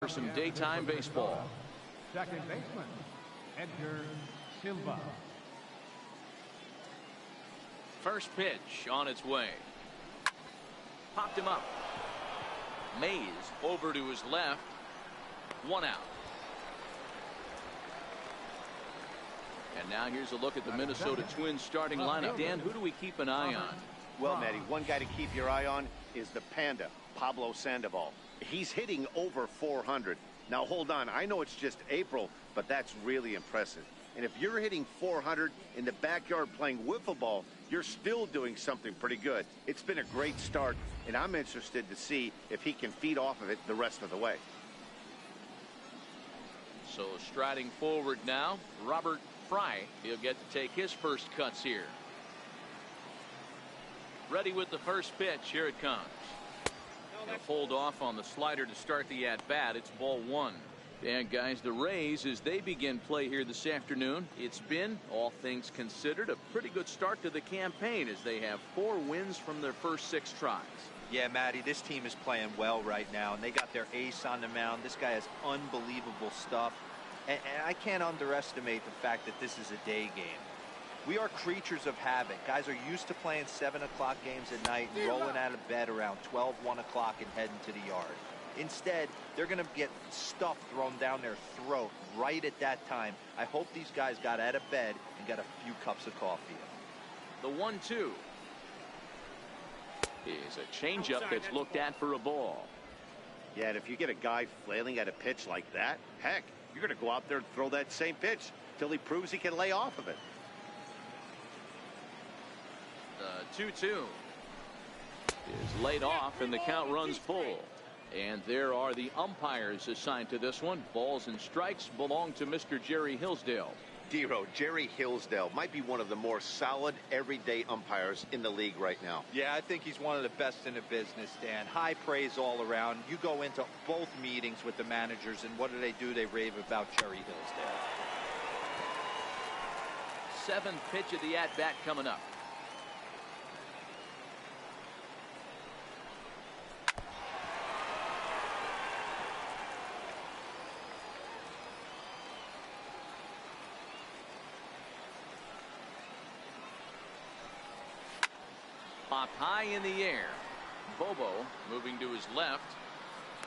For some daytime baseball. Second baseman, Edgar Silva. First pitch on its way. Popped him up. Mays over to his left. One out. And now here's a look at the Minnesota Twins starting lineup. Dan, who do we keep an eye on? Well, Matty, one guy to keep your eye on is the Panda, Pablo Sandoval. He's hitting over 400. Now, hold on. I know it's just April, but that's really impressive. And if you're hitting 400 in the backyard playing wiffle ball, you're still doing something pretty good. It's been a great start, and I'm interested to see if he can feed off of it the rest of the way. So striding forward now, Robert Fry. He'll get to take his first cuts here. Ready with the first pitch. Here it comes. He'll hold off on the slider to start the at-bat. It's ball one. And guys, the Rays, as they begin play here this afternoon, it's been, all things considered, a pretty good start to the campaign as they have 4 wins from their first 6 tries. Yeah, Matty, this team is playing well right now, and they got their ace on the mound. This guy has unbelievable stuff, and I can't underestimate the fact that this is a day game. We are creatures of habit. Guys are used to playing 7 o'clock games at night and rolling out of bed around 12, 1 o'clock and heading to the yard. Instead, they're going to get stuff thrown down their throat right at that time. I hope these guys got out of bed and got a few cups of coffee. The 1-2 is a changeup that's looked at for a ball. Yeah, and if you get a guy flailing at a pitch like that, heck, you're going to go out there and throw that same pitch till he proves he can lay off of it. The 2-2 is laid off and the count runs full. And there are the umpires assigned to this one. Balls and strikes belong to Mr. Jerry Hillsdale. Dero, Jerry Hillsdale might be one of the more solid everyday umpires in the league right now. Yeah, I think he's one of the best in the business, Dan. High praise all around. You go into both meetings with the managers, and what do? They rave about Jerry Hillsdale. 7th pitch of the at-bat coming up. Popped high in the air. Bobo moving to his left.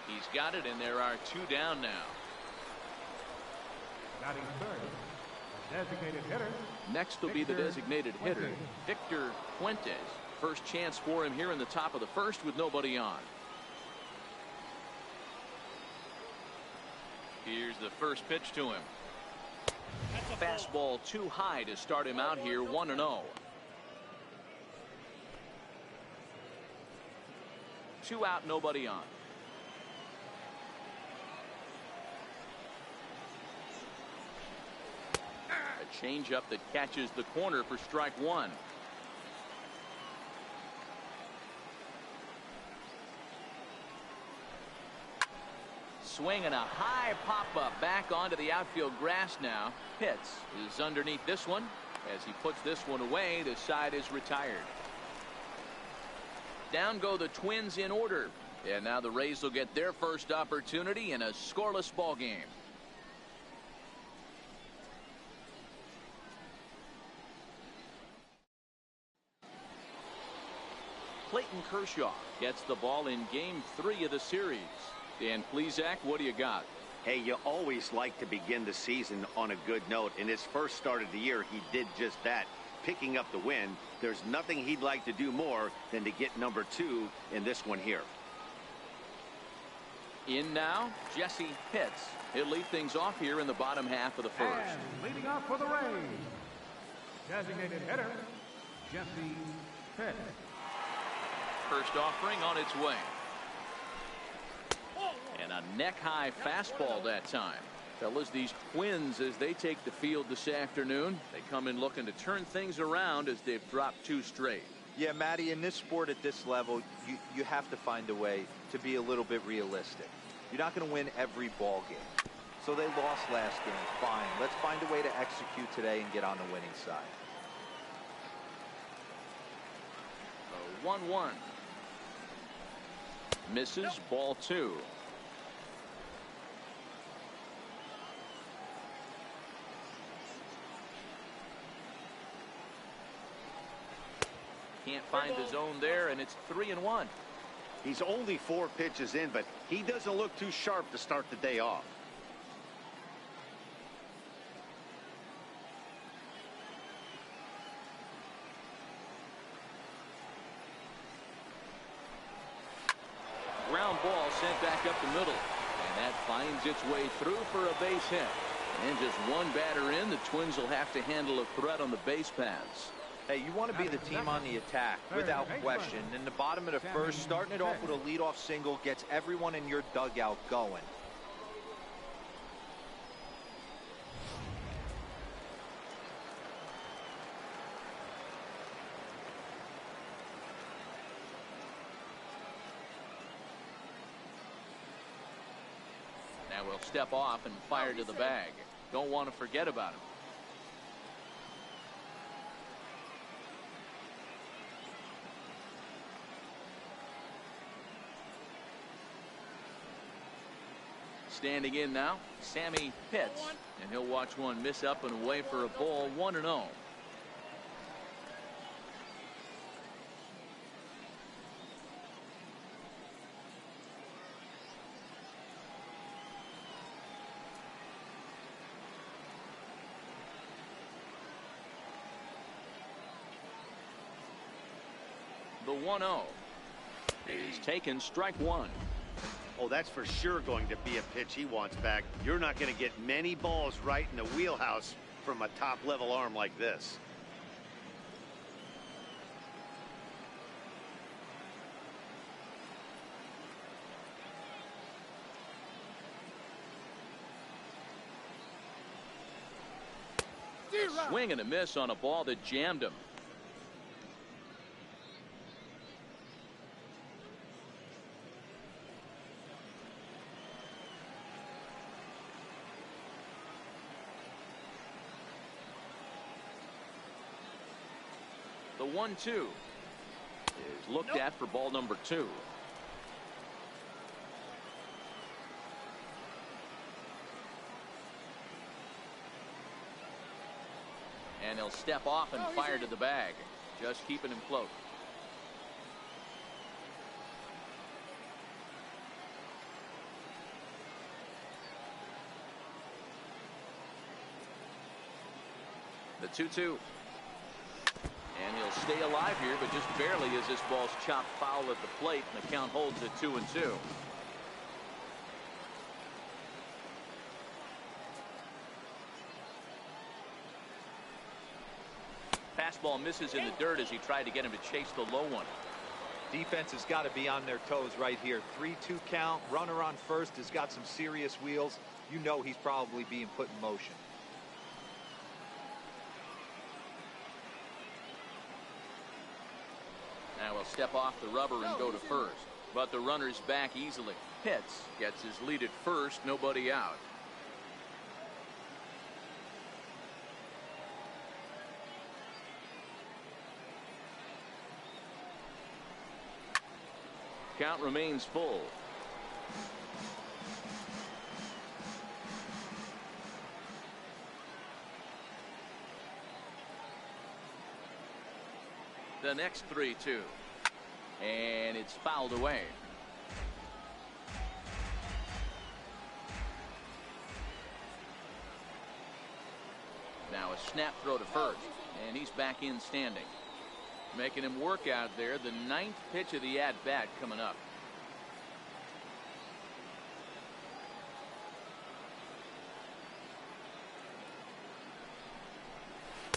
He's got it, and there are 2 down now. Batting third, designated hitter. Next will be the designated hitter, Victor Fuentes. First chance for him here in the top of the first with nobody on. Here's the first pitch to him. Fastball too high to start him out here, 1-0. 2 out, nobody on. A changeup that catches the corner for strike 1. Swing and a high pop-up back onto the outfield grass now. Pitts is underneath this one. As he puts this one away, the side is retired. Down go the Twins in order. And now the Rays will get their first opportunity in a scoreless ball game. Clayton Kershaw gets the ball in game 3 of the series. Dan Plesac, what do you got? Hey, you always like to begin the season on a good note. In his first start of the year, he did just that, picking up the win. There's nothing he'd like to do more than to get number 2 in this one here. In now, Jesse Pitts. He'll lead things off here in the bottom half of the first. And leading off for the Rays, designated hitter, Jesse Pitts. First offering on its way. And a neck-high fastball that time. Fellas, these Twins, as they take the field this afternoon, they come in looking to turn things around as they've dropped 2 straight. Yeah, Matty, in this sport at this level, you have to find a way to be a little bit realistic. You're not going to win every ball game. So they lost last game. Fine. Let's find a way to execute today and get on the winning side. 1-1. Misses, ball 2. Can't find the zone there, and it's 3-1. He's only 4 pitches in, but he doesn't look too sharp to start the day off. Ground ball sent back up the middle, and that finds its way through for a base hit. And just one batter in, the Twins will have to handle a threat on the base paths. Hey, you want to be the team on the attack, without question. In the bottom of the first, starting it off with a leadoff single gets everyone in your dugout going. Now we'll step off and fire to the bag. Don't want to forget about him. Standing in now, Sammy Pitts, and he'll watch one miss up and away for a ball. 1-0. The 1-0 is taken, strike one. Oh, that's for sure going to be a pitch he wants back. You're not going to get many balls right in the wheelhouse from a top-level arm like this. A swing and a miss on a ball that jammed him. The 1-2 is looked at for ball number 2. And he'll step off and fire to the bag, just keeping him close. The 2-2. And he'll stay alive here, but just barely as this ball's chopped foul at the plate, and the count holds at 2-2. Fastball misses in the dirt as he tried to get him to chase the low one. Defense has got to be on their toes right here. 3-2 count. Runner on first has got some serious wheels. You know he's probably being put in motion. Now he'll step off the rubber and go to first. But the runner's back easily. Pitts gets his lead at first, nobody out. Count remains full. The next 3-2. And it's fouled away. Now a snap throw to first. And he's back in standing. Making him work out there. The 9th pitch of the at-bat coming up.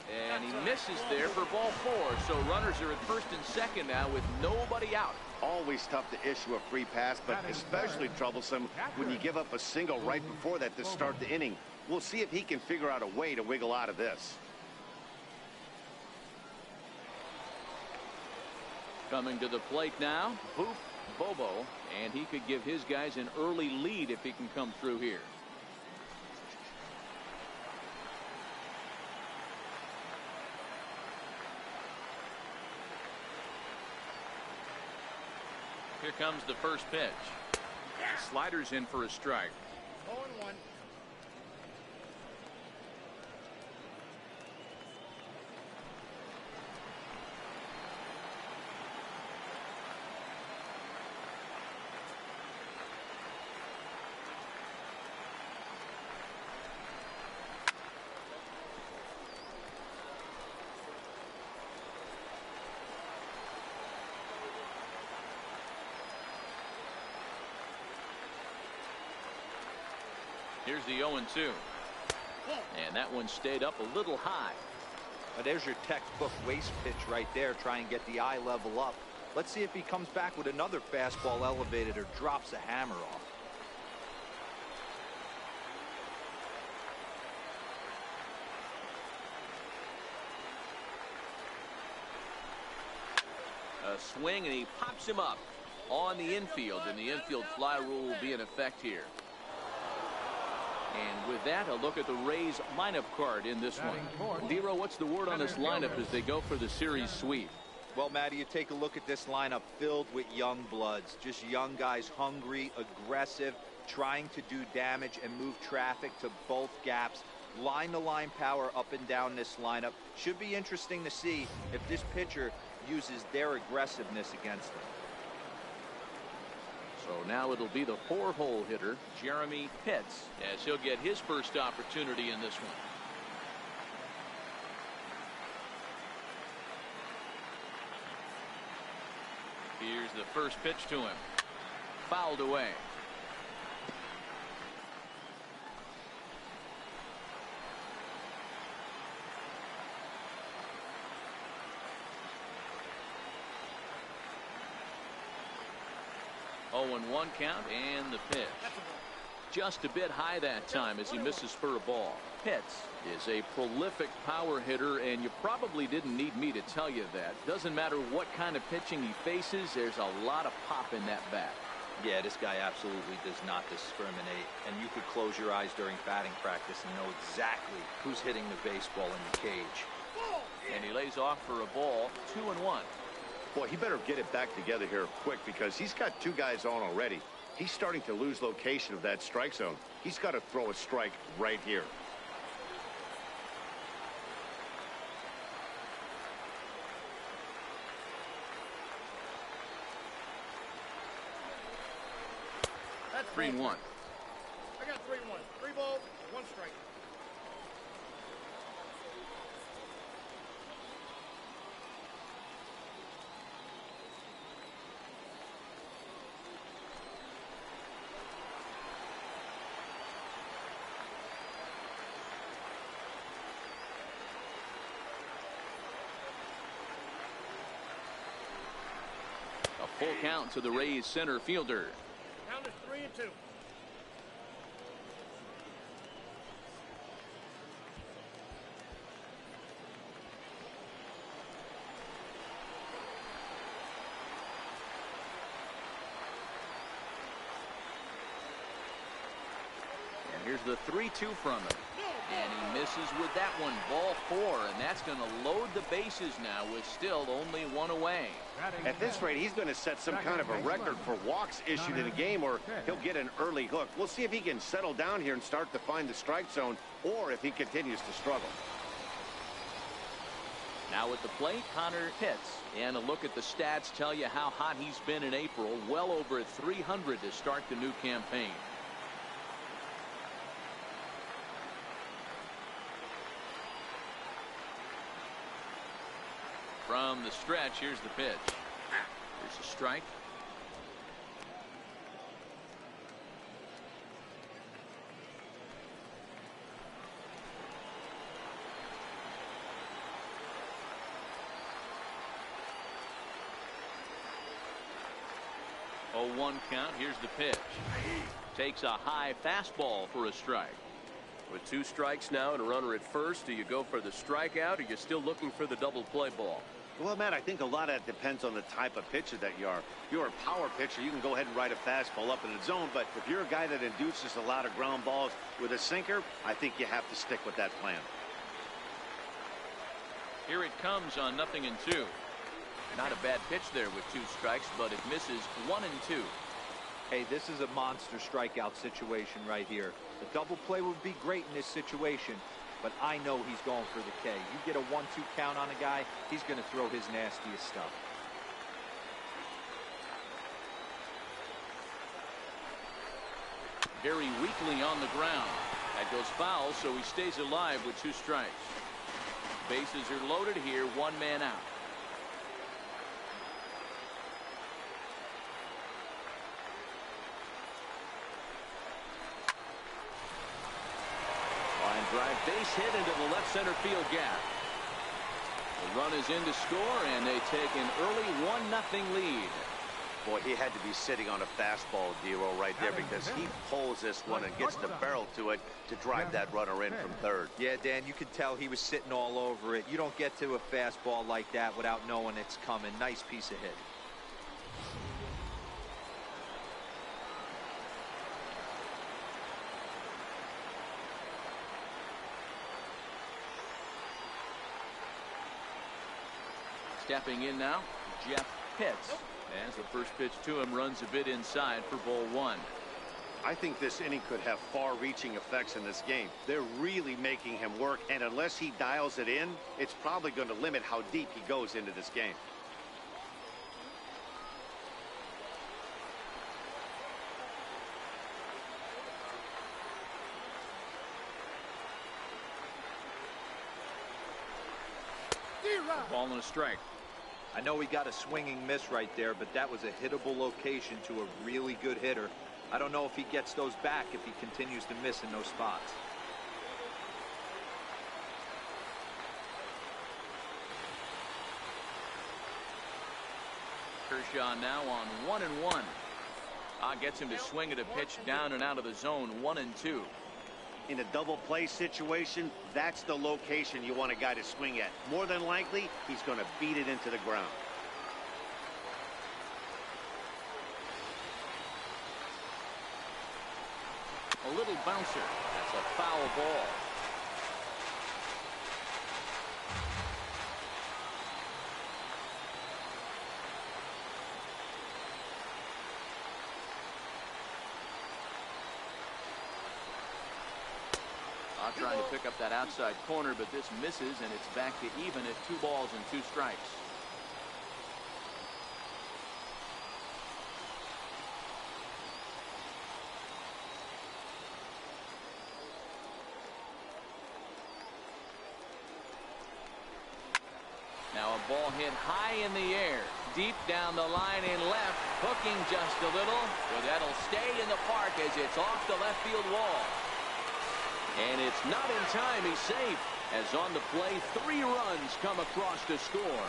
And he misses there for ball 4. So runners are at first and second now with nobody out. Always tough to issue a free pass, but especially troublesome when you give up a single right before that to start the inning. We'll see if he can figure out a way to wiggle out of this. Coming to the plate now, Boop Bobo, and he could give his guys an early lead if he can come through here. Here comes the first pitch. Sliders in for a strike. 0-1. Here's the 0-2. And that one stayed up a little high. Well, there's your textbook waste pitch right there. Try and get the eye level up. Let's see if he comes back with another fastball elevated or drops a hammer off. A swing, and he pops him up on the infield, and the infield fly rule will be in effect here. And with that, a look at the Rays lineup card in this one. Dero, what's the word on this lineup as they go for the series sweep? Well, Matty, you take a look at this lineup filled with young bloods, just young guys, hungry, aggressive, trying to do damage and move traffic to both gaps. Line-to-line power up and down this lineup. Should be interesting to see if this pitcher uses their aggressiveness against them. So now it'll be the 4-hole hitter, Jeremy Pitts, as he'll get his first opportunity in this one. Here's the first pitch to him. Fouled away. Oh, 1 count, and the pitch. Just a bit high that time as he misses for a ball. Pitts is a prolific power hitter, and you probably didn't need me to tell you that. Doesn't matter what kind of pitching he faces, there's a lot of pop in that bat. Yeah, this guy absolutely does not discriminate, and you could close your eyes during batting practice and know exactly who's hitting the baseball in the cage. And he lays off for a ball, 2-1. Boy, he better get it back together here quick because he's got 2 guys on already. He's starting to lose location of that strike zone. He's got to throw a strike right here. That's 3-1. I got 3-1. 3 balls, 1 strike. A full count to the Rays center fielder. Count is 3-2. And here's the 3-2 from him. And he misses with that one. Ball 4, and that's going to load the bases now with still only 1 away. At this rate, he's going to set some kind of a record for walks issued in a game, or he'll get an early hook. We'll see if he can settle down here and start to find the strike zone, or if he continues to struggle. Now at the plate, Connor Pitts. And a look at the stats tell you how hot he's been in April. Well over 300 to start the new campaign. From the stretch, here's the pitch. There's a strike. Oh, 1 count. Here's the pitch. Takes a high fastball for a strike. With 2 strikes now and a runner at first, do you go for the strikeout, or are you still looking for the double play ball? Well, Matt, I think a lot of that depends on the type of pitcher that you are. If you're a power pitcher, you can go ahead and ride a fastball up in the zone. But if you're a guy that induces a lot of ground balls with a sinker, I think you have to stick with that plan. Here it comes on 0-2. Not a bad pitch there with 2 strikes, but it misses 1 and 2. Hey, this is a monster strikeout situation right here. The double play would be great in this situation, but I know he's going for the K. You get a 1-2 count on a guy, he's going to throw his nastiest stuff. Very weakly on the ground. That goes foul, so he stays alive with 2 strikes. Bases are loaded here, 1 man out. line drive base hit into the left center field gap. The run is in to score, and they take an early 1-0 lead. Boy, he had to be sitting on a fastball, Dero, right there, because he pulls this one and gets the barrel to it to drive that runner in from third. Yeah, Dan, you could tell he was sitting all over it. You don't get to a fastball like that without knowing it's coming. Nice piece of hit. Stepping in now, Jeff Pitts. As the first pitch to him runs a bit inside for ball 1. I think this inning could have far-reaching effects in this game. They're really making him work, and unless he dials it in, it's probably going to limit how deep he goes into this game. Ball and a strike. I know he got a swinging miss right there, but that was a hittable location to a really good hitter. I don't know if he gets those back if he continues to miss in those spots. Kershaw now on 1-1. Gets him to swing at a pitch down and out of the zone. 1-2. In a double play situation, that's the location you want a guy to swing at. More than likely, he's going to beat it into the ground. A little bouncer. That's a foul ball. Trying to pick up that outside corner, but this misses, and it's back to even at 2 balls and 2 strikes. Now a ball hit high in the air, deep down the line in left, hooking just a little, but that'll stay in the park as it's off the left field wall. And it's not in time. He's safe. As on the play, 3 runs come across to score.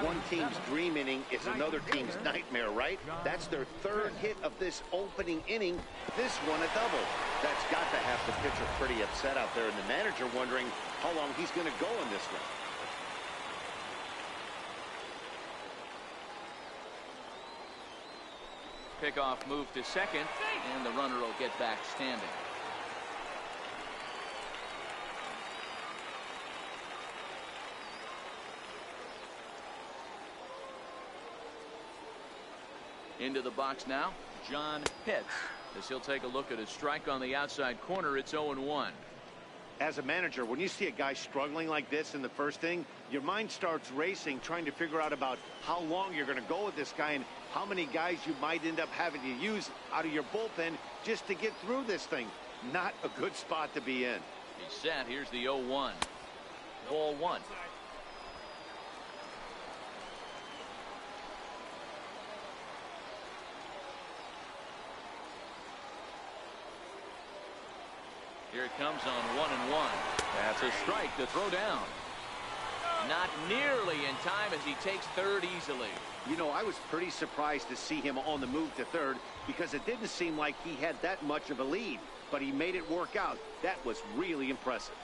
One team's dream inning is another team's nightmare, right? That's their 3rd hit of this opening inning. This one a double. That's got to have the pitcher pretty upset out there, and the manager wondering how long he's going to go in this one. Pickoff move to second, and the runner will get back standing. Into the box now, John Pitts. As he'll take a look at a strike on the outside corner, it's 0-1. As a manager, when you see a guy struggling like this in the first inning, your mind starts racing, trying to figure out about how long you're going to go with this guy and how many guys you might end up having to use out of your bullpen just to get through this thing. Not a good spot to be in. He's set. Here's the 0-1. Ball 1. Here it comes on 1-1. That's a strike to throw down. Not nearly in time as he takes third easily. You know, I was pretty surprised to see him on the move to third because it didn't seem like he had that much of a lead, but he made it work out. That was really impressive.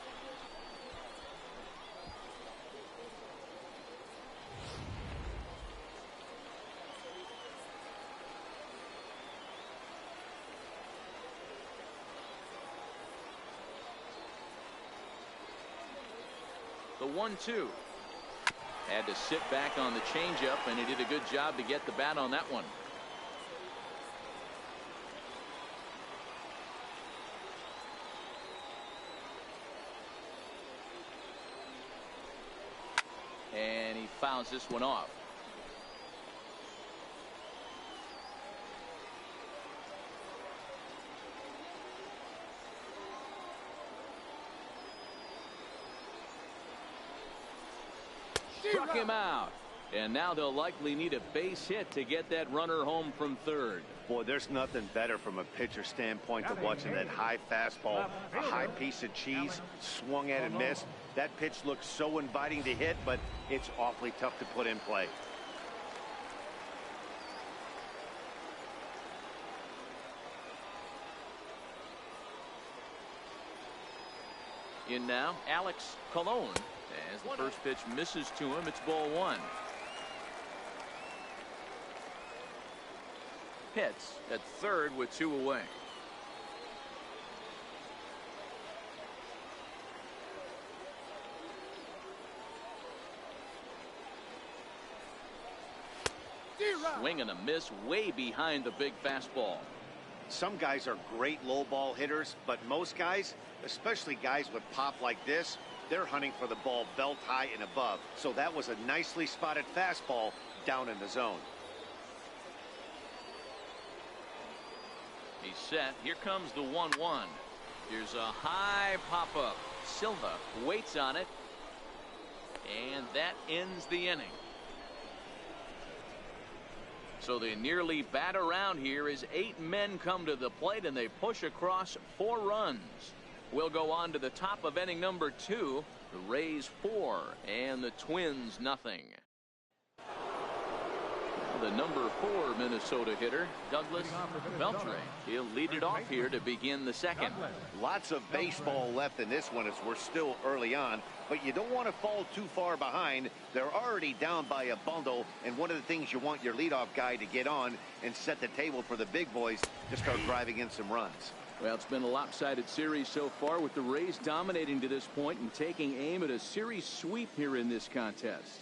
The 1-2. Had to sit back on the changeup, and he did a good job to get the bat on that one. And he fouls this one off. Struck him out. And now they'll likely need a base hit to get that runner home from third. Boy, there's nothing better from a pitcher standpoint than watching that high fastball, a high piece of cheese, swung at and missed. That pitch looks so inviting to hit, but it's awfully tough to put in play. In now, Alex Colon. As the first pitch misses to him, it's ball one. Hits at third with 2 away. Swing and a miss way behind the big fastball. Some guys are great low ball hitters, but most guys, especially guys with pop like this, they're hunting for the ball belt high and above. So that was a nicely spotted fastball down in the zone. He's set. Here comes the 1-1. Here's a high pop-up. Silva waits on it. And that ends the inning. So they nearly bat around here as 8 men come to the plate and they push across 4 runs. We'll go on to the top of inning number 2. The Rays 4 and the Twins nothing. The number 4 Minnesota hitter, Douglas Beltre. He'll lead it off here to begin the second. Lots of baseball left in this one as we're still early on, but you don't want to fall too far behind. They're already down by a bundle, and one of the things you want your leadoff guy to get on and set the table for the big boys to start driving in some runs. Well, it's been a lopsided series so far, with the Rays dominating to this point and taking aim at a series sweep here in this contest.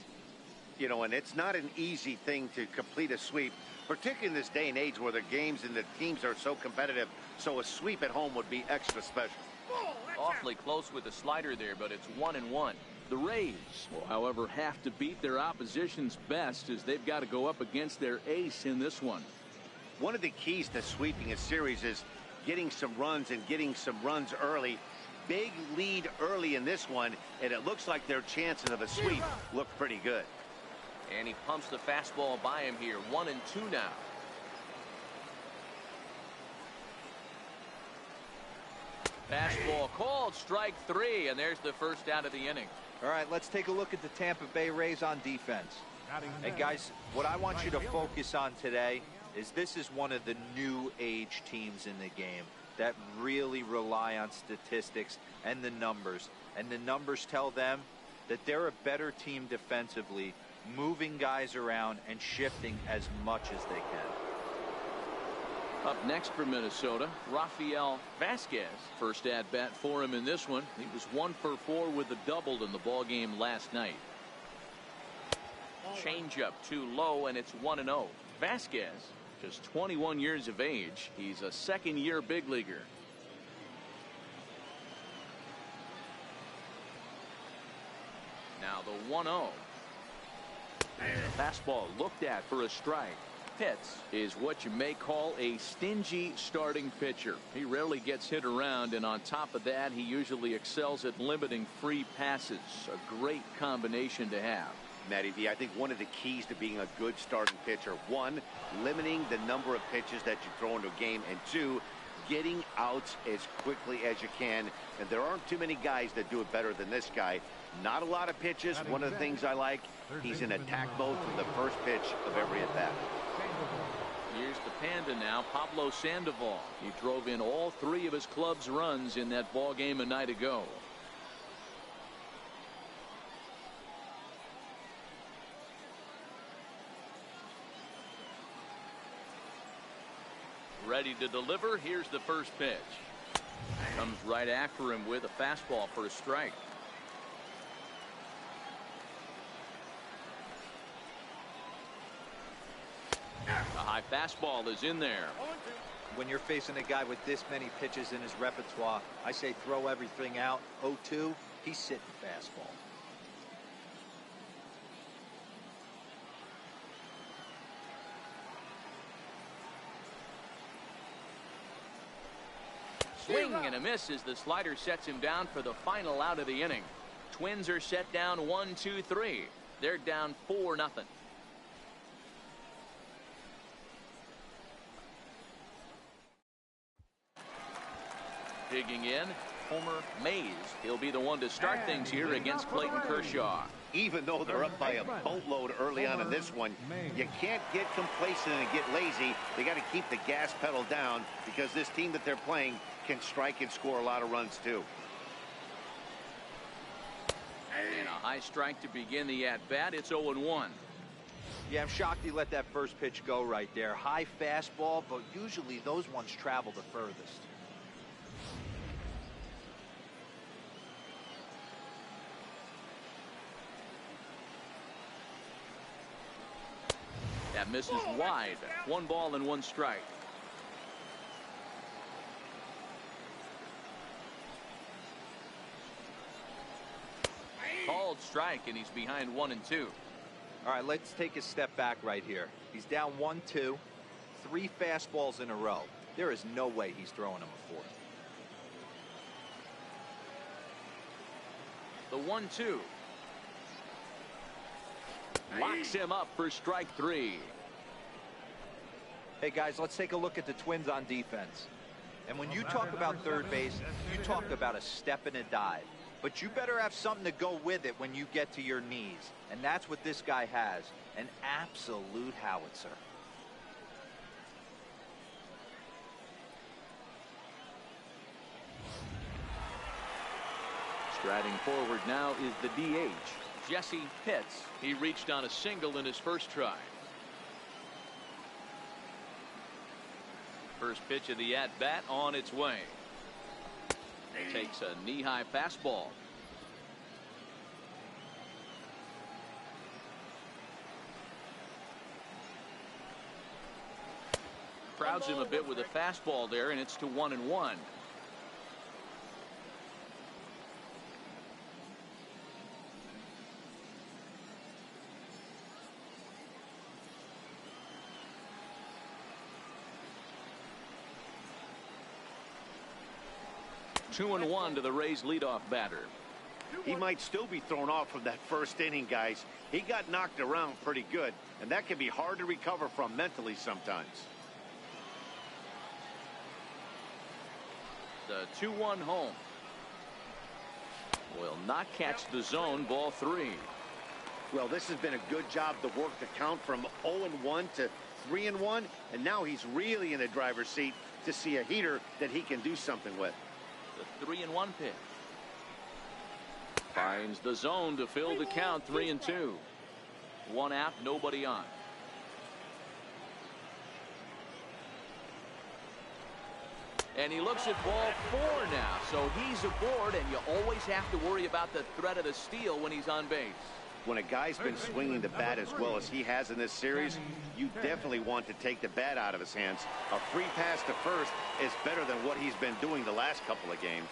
You know, and it's not an easy thing to complete a sweep, particularly in this day and age where the games and the teams are so competitive. So a sweep at home would be extra special. Awfully close with the slider there, but it's 1-1. The Rays will, however, have to beat their opposition's best as they've got to go up against their ace in this one. One of the keys to sweeping a series is getting some runs and getting some runs early. Big lead early in this one, and it looks like their chances of a sweep look pretty good. And he pumps the fastball by him here. 1-2 now. Fastball called, strike 3, and there's the first out of the inning. All right, let's take a look at the Tampa Bay Rays on defense. Hey guys, what I want you to focus on today is this is one of the new age teams in the game that really rely on statistics and the numbers. And the numbers tell them that they're a better team defensively, moving guys around and shifting as much as they can. Up next for Minnesota, Rafael Vasquez. First at bat for him in this one. He was 1 for 4 with a double in the ball game last night. Changeup too low, and it's 1-0. Vasquez, just 21 years of age. He's a second-year big leaguer. Now the 1-0. Fastball looked at for a strike. Pitts is what you may call a stingy starting pitcher. He rarely gets hit around, and on top of that, he usually excels at limiting free passes. A great combination to have. Matty V, I think one of the keys to being a good starting pitcher, 1, limiting the number of pitches that you throw into a game, and 2, getting outs as quickly as you can. And there aren't too many guys that do it better than this guy. Not a lot of pitches. One of the things I like, he's in attack mode from the first pitch of every at bat. Here's the Panda now, Pablo Sandoval. He drove in all 3 of his club's runs in that ball game a night ago. Ready to deliver. Here's the first pitch. Comes right after him with a fastball for a strike. A high fastball is in there. When you're facing a guy with this many pitches in his repertoire, I say throw everything out. 0-2, he's sitting fastball. Swing and a miss as the slider sets him down for the final out of the inning. Twins are set down 1-2-3. They're down 4-0. Digging in, Homer Mays. He'll be the one to start things here against Clayton Kershaw. Even though they're up by a boatload early on in this one, you can't get complacent and get lazy. They got to keep the gas pedal down because this team that they're playing can strike and score a lot of runs too. And a high strike to begin the at-bat. It's 0-1. Yeah, I'm shocked he let that first pitch go right there. High fastball, but usually those ones travel the furthest. That misses wide. 1 ball and 1 strike. Called strike, and he's behind 1-2. All right, let's take a step back right here. He's down 1-2, 3 fastballs in a row. There is no way he's throwing him a fourth. The 1-2. Locks him up for strike 3. Hey, guys, let's take a look at the Twins on defense. And when you talk about third base, you talk about a step and a dive. But you better have something to go with it when you get to your knees. And that's what this guy has, an absolute howitzer. Striding forward now is the DH, Jesse Pitts. He reached on a single in his first try. First pitch of the at-bat on its way. Takes a knee-high fastball. Crowds him a bit with a fastball there, and it's to 1-1. Two and 1 to the Rays leadoff batter. He might still be thrown off from that first inning, guys. He got knocked around pretty good, and that can be hard to recover from mentally sometimes. The 2-1 home. Will not catch the zone. Ball 3. Well, this has been a good job to work the count from 0-1 to 3-1, and now he's really in the driver's seat to see a heater that he can do something with. The 3-1 pitch. Finds the zone to fill the count. 3-2. 1 out, nobody on. And he looks at ball 4 now. So he's aboard, and you always have to worry about the threat of the steal when he's on base. When a guy's been swinging the bat as well as he has in this series, you definitely want to take the bat out of his hands. A free pass to first is better than what he's been doing the last couple of games.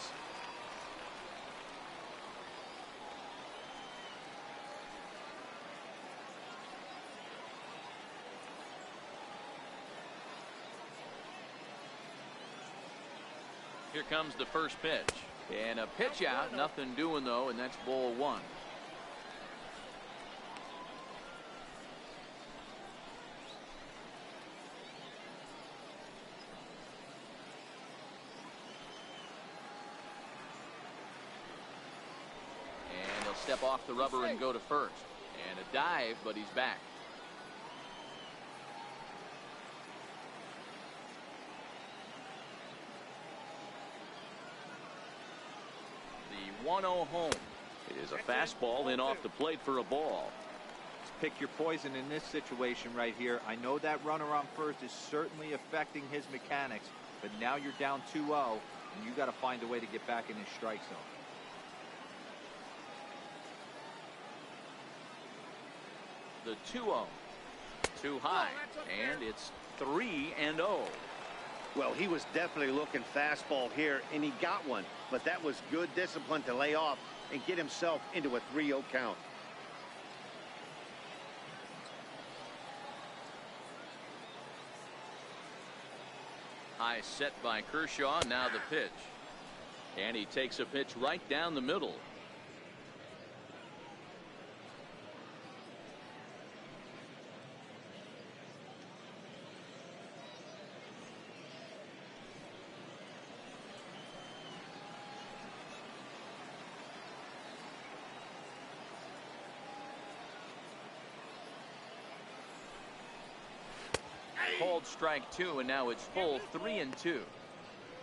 Here comes the first pitch. And a pitch out. Nothing doing, though, and that's ball 1. And he'll step off the rubber and go to first. And a dive, but he's back. The 1-0 home. It is a fastball in off the plate for a ball. Just pick your poison in this situation right here. I know that runner on first is certainly affecting his mechanics, but now you're down 2-0, and you got to find a way to get back in his strike zone. The 2-0. Too high, and it's 3-0. Well, he was definitely looking fastball here, and he got one. But that was good discipline to lay off and get himself into a 3-0 count. High set by Kershaw. Now the pitch. And he takes a pitch right down the middle. called strike 2, and now it's full 3-2.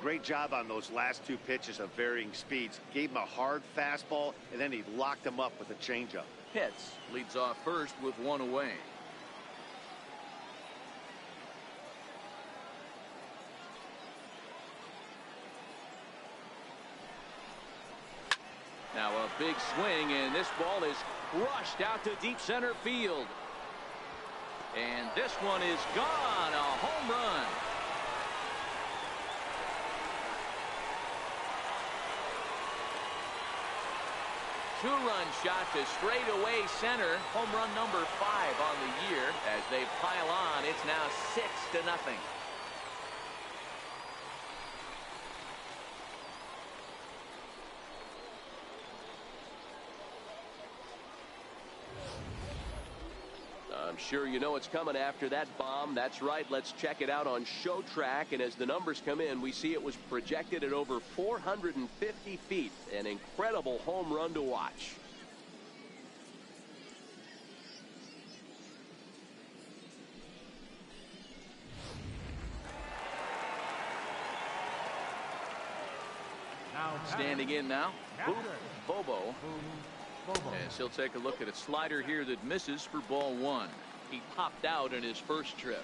Great job on those last 2 pitches of varying speeds. Gave him a hard fastball, and then he locked him up with a changeup. Pitts leads off first with 1 away. Now a big swing, and this ball is crushed out to deep center field. And this one is gone. A home run. Two-run shot to straightaway center. Home run number 5 on the year. As they pile on, it's now 6-0. I'm sure you know what's coming after that bomb. That's right. Let's check it out on ShowTrack. And as the numbers come in, we see it was projected at over 450 feet. An incredible home run to watch. Standing in now, Bobo. As he'll take a look at a slider here that misses for ball 1. He popped out in his first trip.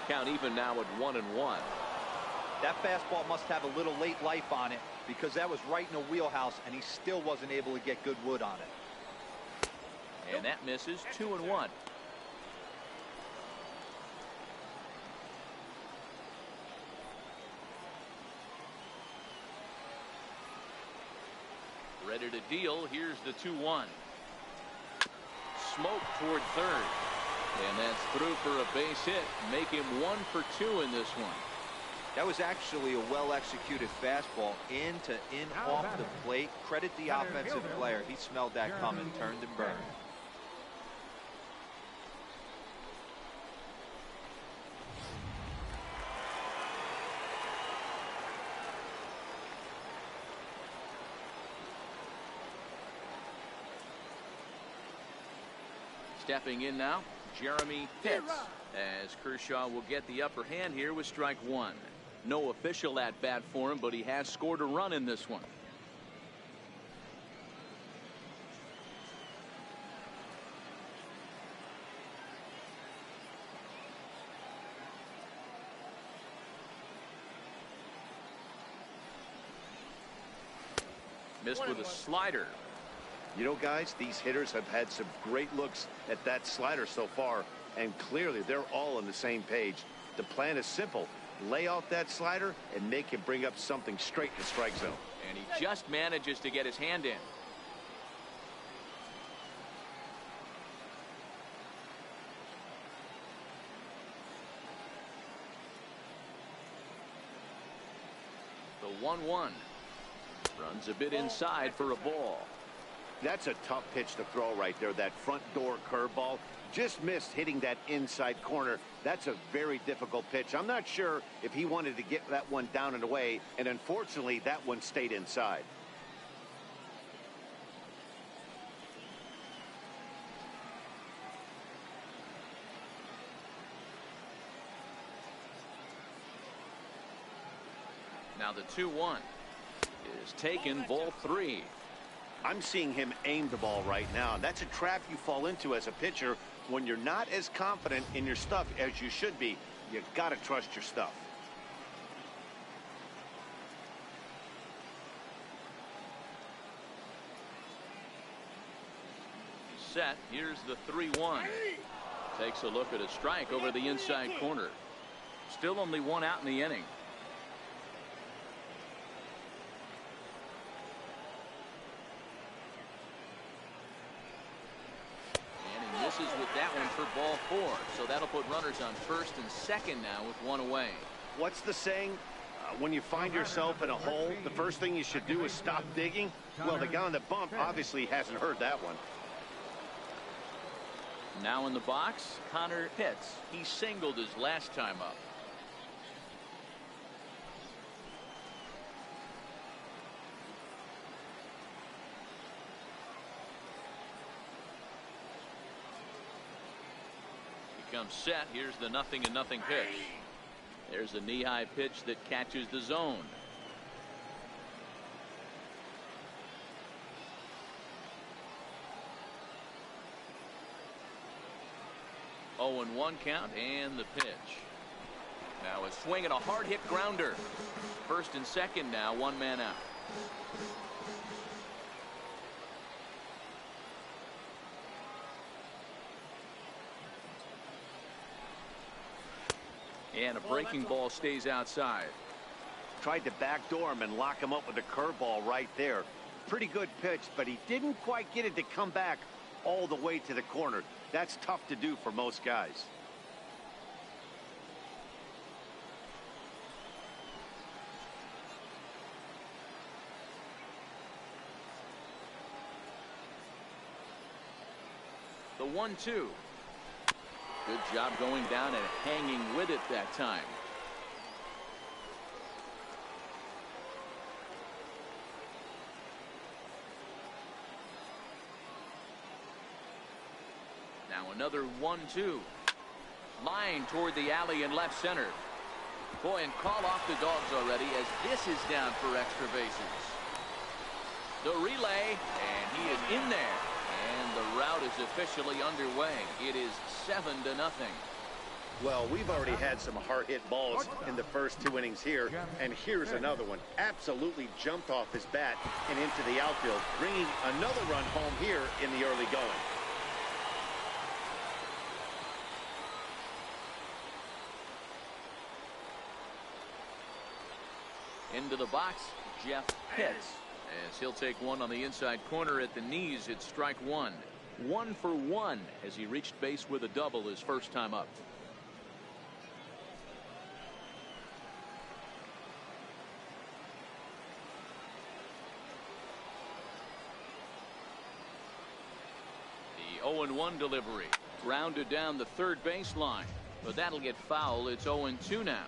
Count even now at 1-1. That fastball must have a little late life on it, because that was right in the wheelhouse, and he still wasn't able to get good wood on it. And that misses. 2-1. Ready to deal. Here's the 2-1. Smoke toward third. And that's through for a base hit. Make him 1 for 2 in this one. That was actually a well-executed fastball in off the plate. Credit the offensive player. He smelled that coming, turned and burned. Stepping in now, Jeremy Pitts, as Kershaw will get the upper hand here with strike 1. No official at bat for him, but he has scored a run in this one. Missed with a slider. You know, guys, these hitters have had some great looks at that slider so far, and clearly they're all on the same page. The plan is simple. Lay out that slider and make him bring up something straight in the strike zone. And he just manages to get his hand in. The 1-1. Runs a bit inside for a ball. That's a tough pitch to throw right there. That front door curveball just missed hitting that inside corner. That's a very difficult pitch. I'm not sure if he wanted to get that one down and away, and unfortunately that one stayed inside. Now the 2-1 is taken, ball 3. I'm seeing him aim the ball right now. That's a trap you fall into as a pitcher when you're not as confident in your stuff as you should be. You got to trust your stuff. Set. Here's the 3-1. Takes a look at a strike over the inside corner. Still only 1 out in the inning. Misses with that one for ball 4. So that'll put runners on first and second now with 1 away. What's the saying? When you find yourself in a hole, the first thing you should do is stop digging. Well, the guy on the bump obviously hasn't heard that one. Now in the box, Connor Pitts. He singled his last time up. comes set. Here's the 0-0 pitch. There's a knee-high pitch that catches the zone. Oh, 0-1 count, and the pitch. Now a swing and a hard hit grounder. First and second now, one man out. And a breaking ball stays outside. Tried to backdoor him and lock him up with a curveball right there. Pretty good pitch, but he didn't quite get it to come back all the way to the corner. That's tough to do for most guys. The 1-2. Good job going down and hanging with it that time. Now another 1-2. Line toward the alley in left center. Boy, and call off the dogs already as this is down for extra bases. The relay, and he is in there. And the route is officially underway. It is 7-0. Well, we've already had some hard hit balls in the first 2 innings here, and here's another one. Absolutely jumped off his bat and into the outfield, bringing another run home here in the early going. Into the box, Jeff Pitts. As he'll take one on the inside corner at the knees, it's strike one. 1 for 1 as he reached base with a double his first time up. The 0-1 delivery. Grounded down the third baseline, but that'll get foul. It's 0-2 now.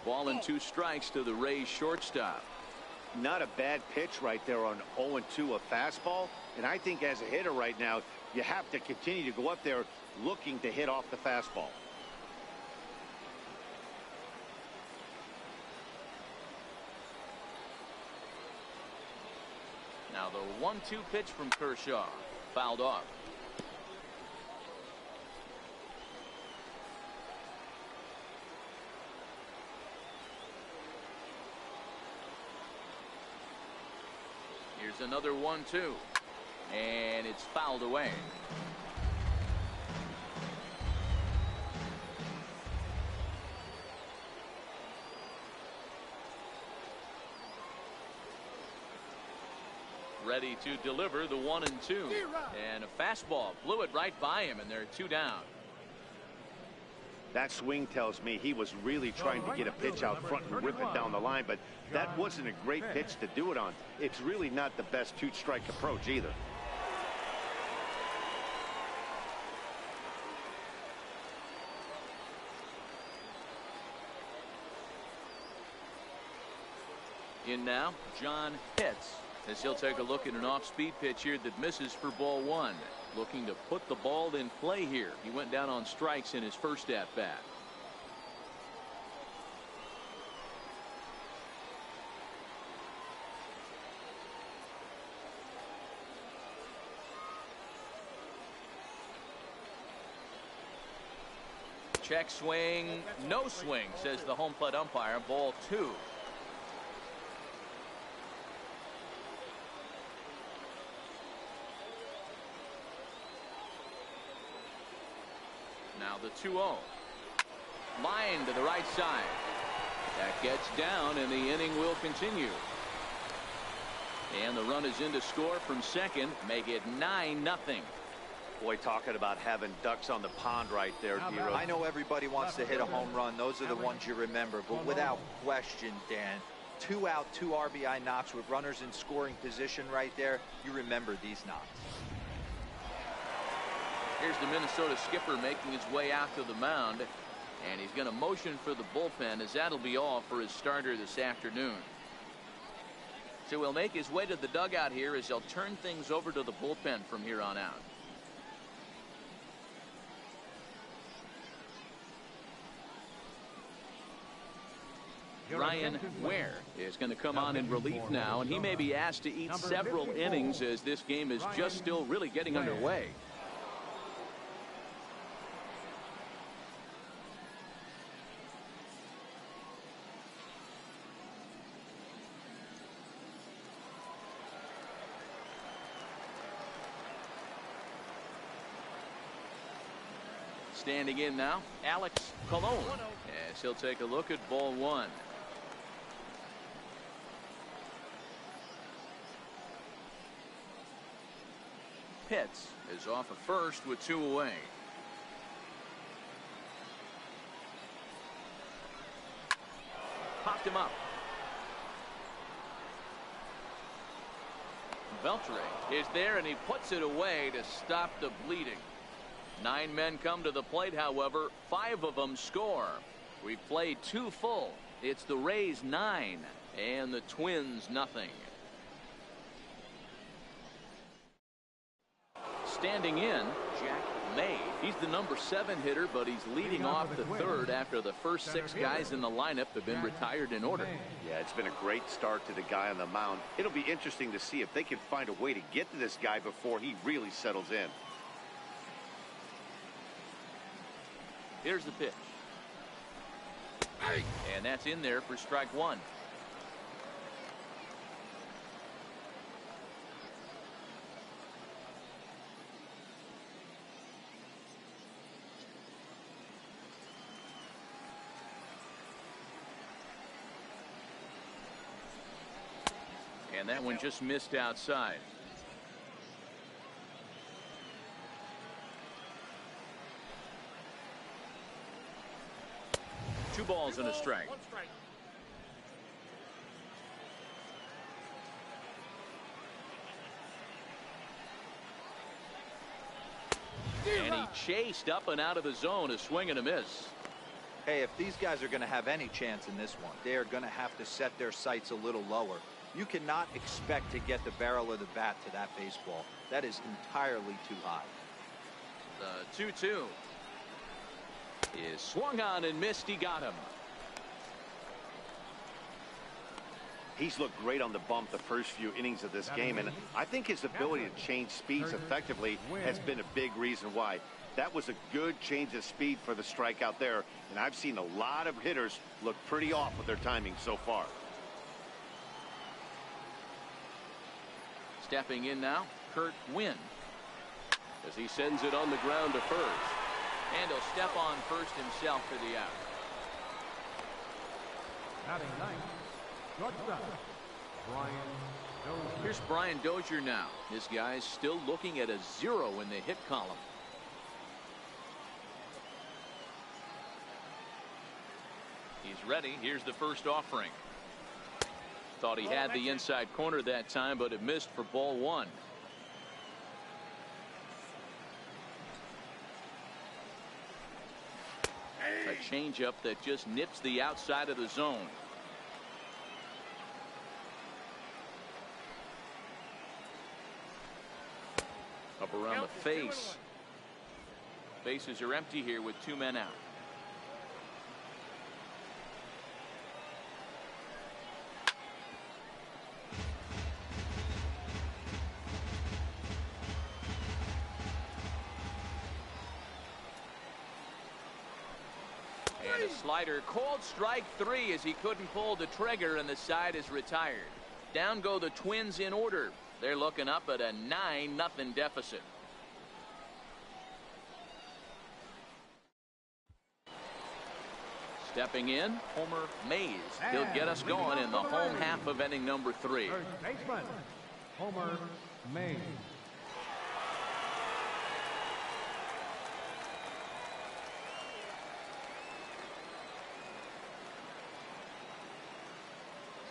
Ball and 2 strikes to the Rays shortstop. Not a bad pitch right there on 0-2, a fastball. And I think as a hitter right now, you have to continue to go up there looking to hit off the fastball. Now the 1-2 pitch from Kershaw. Fouled off. Here's another 1-2. And it's fouled away. Ready to deliver the 1-2. And a fastball blew it right by him, and they're 2 down. That swing tells me he was really trying to get a pitch out front and rip it down the line, but that wasn't a great pitch to do it on. It's really not the best 2-strike approach either. In now, John Pitts, as he'll take a look at an off-speed pitch here that misses for ball 1. Looking to put the ball in play here. He went down on strikes in his first at-bat. Check swing, no swing, says the home plate umpire. Ball 2. Now the 2-0. Line to the right side. That gets down, and the inning will continue. And the run is in to score from second, make it 9-0. Boy, talking about having ducks on the pond right there, Dero. I know everybody wants to hit a home run. Those are the ones you remember. But without question, Dan, 2 out, 2 RBI knocks with runners in scoring position right there. You remember these knocks. Here's the Minnesota skipper making his way out to the mound. And he's going to motion for the bullpen, as that'll be all for his starter this afternoon. So he'll make his way to the dugout here as they'll turn things over to the bullpen from here on out. Ryan Ware is going to come on in relief now, and he may be asked to eat several innings as this game is just still really getting underway. Standing in now, Alex Colon, as he'll take a look at ball one. Pitts is off of first with 2 away. Popped him up. Beltre is there, and he puts it away to stop the bleeding. 9 men come to the plate, however, 5 of them score. We've played 2 full. It's the Rays 9 and the Twins nothing. Standing in, Jack May. He's the number 7 hitter, but he's leading off the 3rd after the first 6 guys in the lineup have been retired in order. Yeah, it's been a great start to the guy on the mound. It'll be interesting to see if they can find a way to get to this guy before he really settles in. Here's the pitch. And that's in there for strike 1. And that one just missed outside. Two balls and a strike. And he chased up and out of the zone, a swing and a miss. Hey, if these guys are going to have any chance in this one, they are going to have to set their sights a little lower. You cannot expect to get the barrel of the bat to that baseball. That is entirely too high. The 2-2 is swung on and missed. He got him. He's looked great on the bump the first few innings of this game, and I think his ability to change speeds effectively has been a big reason why. That was a good change of speed for the strikeout there, and I've seen a lot of hitters look pretty off with their timing so far. Stepping in now, Kurt Wynn, as he sends it on the ground to first. And he'll step on first himself for the out. Batting ninth, shortstop, Brian Dozier. Here's Brian Dozier now. This guy's still looking at a 0 in the hit column. He's ready. Here's the first offering. Thought he had the inside corner that time, but it missed for ball 1. A changeup that just nips the outside of the zone. Up around the face. Bases are empty here with 2 men out. And a slider, called strike 3 as he couldn't pull the trigger, and the side is retired. Down go the Twins in order. They're looking up at a 9-0 deficit. Stepping in, Homer Mays. He'll get us going in the home half of inning number 3. First baseman, Homer Mays.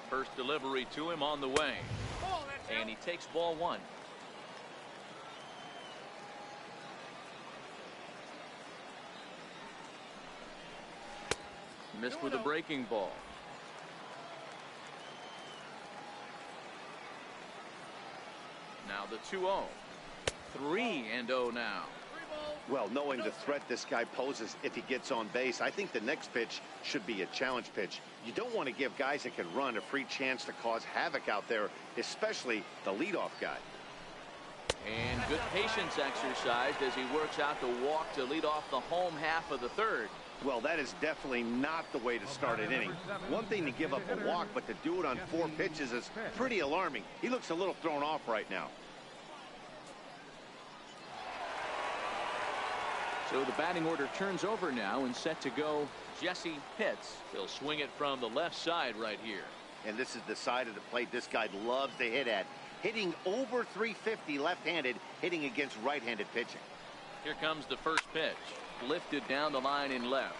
First delivery to him on the way. And he takes ball 1. Missed with a breaking ball. Now the 2-0. 3-0 now. Well, knowing the threat this guy poses if he gets on base, I think the next pitch should be a challenge pitch. You don't want to give guys that can run a free chance to cause havoc out there, especially the leadoff guy. And good patience exercised as he works out the walk to lead off the home half of the third. Well, that is definitely not the way to start an inning. One thing to give up a walk, but to do it on 4 pitches is pretty alarming. He looks a little thrown off right now. So the batting order turns over now and set to go Jesse Pitts. He'll swing it from the left side right here. And this is the side of the plate this guy loves to hit at. Hitting over 350 left-handed, hitting against right-handed pitching. Here comes the first pitch. Lifted down the line in left.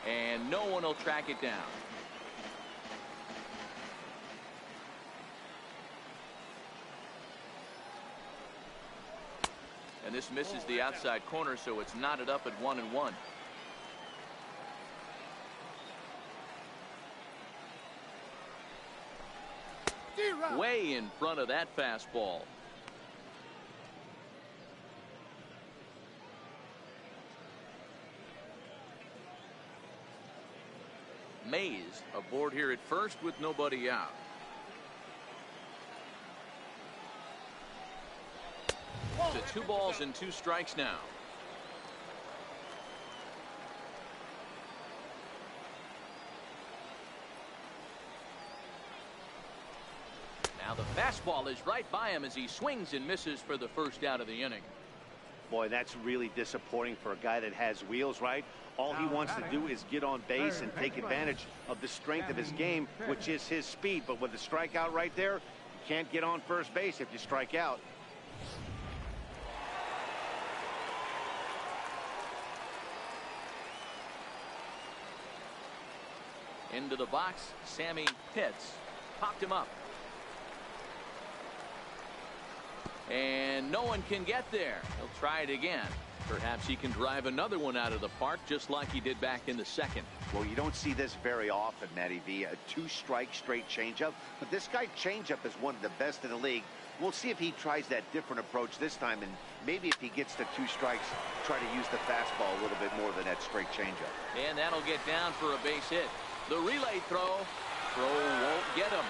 And no one will track it down. And this misses the outside corner, so it's knotted up at 1-1. Way in front of that fastball. Mays aboard here at first with nobody out. To 2 balls and 2 strikes now. Now the fastball is right by him as he swings and misses for the first out of the inning. Boy, that's really disappointing for a guy that has wheels, right? All he wants to do is get on base and take advantage of the strength of his game, which is his speed. But with the strikeout right there, you can't get on first base if you strike out. Into the box, Sammy Pitts popped him up. And no one can get there. He'll try it again. Perhaps he can drive another one out of the park just like he did back in the second. Well, you don't see this very often, Matty V. A 2-strike straight changeup. But this guy changeup is one of the best in the league. We'll see if he tries that different approach this time. And maybe if he gets to 2 strikes, try to use the fastball a little bit more than that straight changeup. And that'll get down for a base hit. The relay throw. Throw won't get him.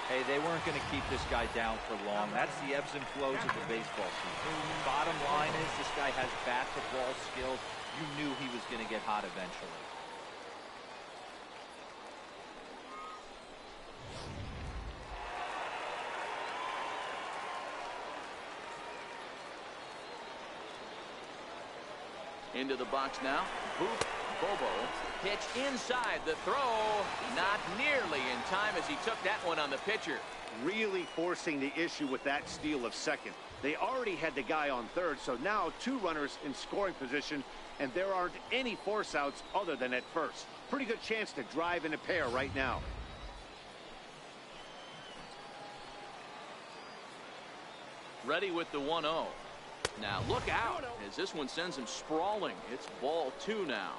Hey, they weren't going to keep this guy down for long. That's the ebbs and flows of the baseball season. Bottom line is this guy has bat-to-ball skills. You knew he was going to get hot eventually. Into the box now. Booth Bobo. Pitch inside. The throw not nearly in time as he took that one on the pitcher. Really forcing the issue with that steal of second. They already had the guy on third, so now 2 runners in scoring position, and there aren't any force outs other than at first. Pretty good chance to drive in a pair right now. Ready with the 1-0. Now look out as this one sends him sprawling. It's ball 2 now.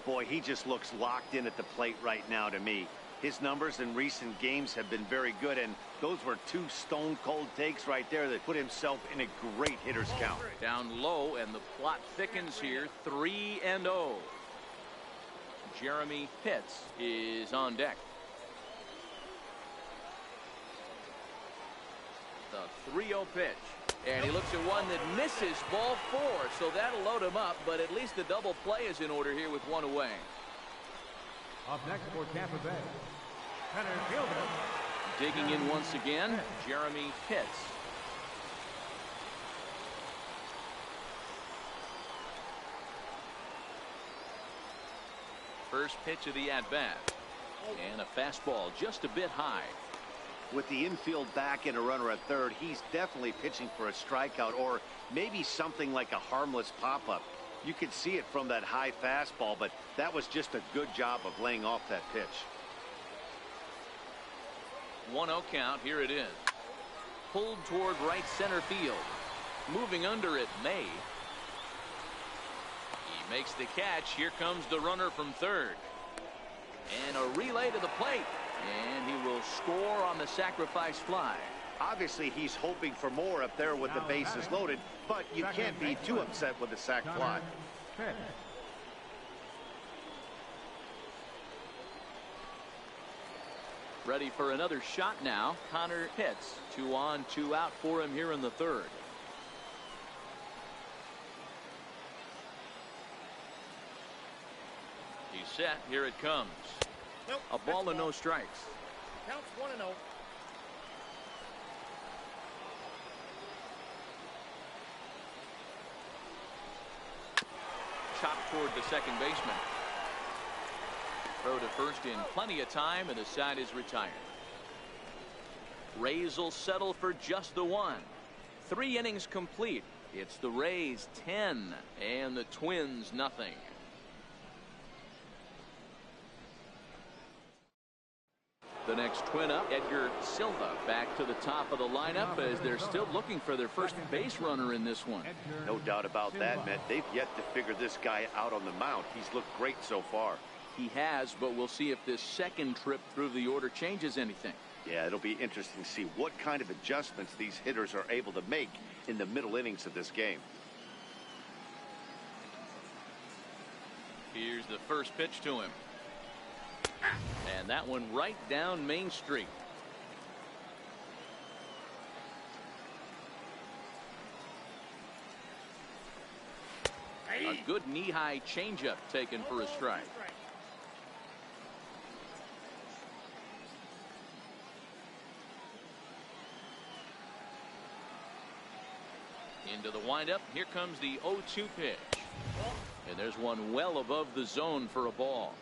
Boy, he just looks locked in at the plate right now to me. His numbers in recent games have been very good, and those were 2 stone-cold takes right there that put himself in a great hitter's count. Down low, and the plot thickens here. 3-0. Jeremy Pitts is on deck. The 3-0 pitch. And he looks at one that misses, ball 4, so that'll load him up, but at least the double play is in order here with 1 away. Up next for Tampa Bay, center fielder. Digging in once again, Jeremy Pitts. First pitch of the at-bat. And a fastball just a bit high. With the infield back and a runner at third, he's definitely pitching for a strikeout or maybe something like a harmless pop-up. You could see it from that high fastball, but that was just a good job of laying off that pitch. 1-0 count. Here it is. Pulled toward right center field. Moving under it, May. He makes the catch. Here comes the runner from third. And a relay to the plate. And he will score on the sacrifice fly. Obviously, he's hoping for more up there with the bases loaded, but you can't be too upset with the sac fly. Ready for another shot now. Connor Pitts. 2 on, 2 out for him here in the third. He's set. Here it comes. Nope, a ball and no strikes. Counts 1-0. Chopped toward the second baseman. Throw to first in plenty of time, and the side is retired. Rays will settle for just the one. 3 innings complete. It's the Rays 10 and the Twins nothing. The next twin up, Edgar Silva, back to the top of the lineup as they're still looking for their first base runner in this one. No doubt about that, Matt. They've yet to figure this guy out on the mound. He's looked great so far. He has, but we'll see if this second trip through the order changes anything. Yeah, it'll be interesting to see what kind of adjustments these hitters are able to make in the middle innings of this game. Here's the first pitch to him. And that one right down Main Street. A good knee-high changeup taken for a strike. Into the windup. Here comes the 0-2 pitch. And there's one well above the zone for a ball.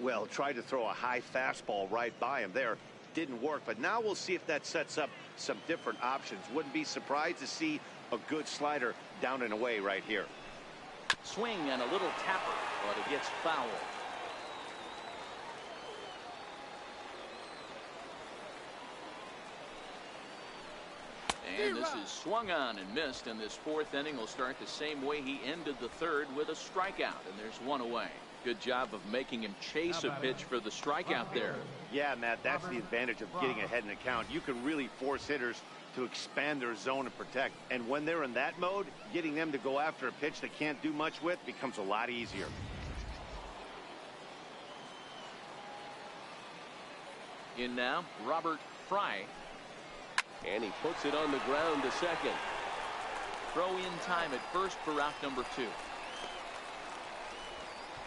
Well, tried to throw a high fastball right by him there. Didn't work, but now we'll see if that sets up some different options. Wouldn't be surprised to see a good slider down and away right here. Swing and a little tapper, but it gets foul. And this is swung on and missed, and this fourth inning will start the same way he ended the third, with a strikeout, and there's one away. Good job of making him chase a pitch for the strikeout there. Yeah, Matt, that's the advantage of getting ahead in the count. You can really force hitters to expand their zone and protect. And when they're in that mode, getting them to go after a pitch they can't do much with becomes a lot easier. In now, Robert Fry. And he puts it on the ground to second. Throw in time at first for out number 2.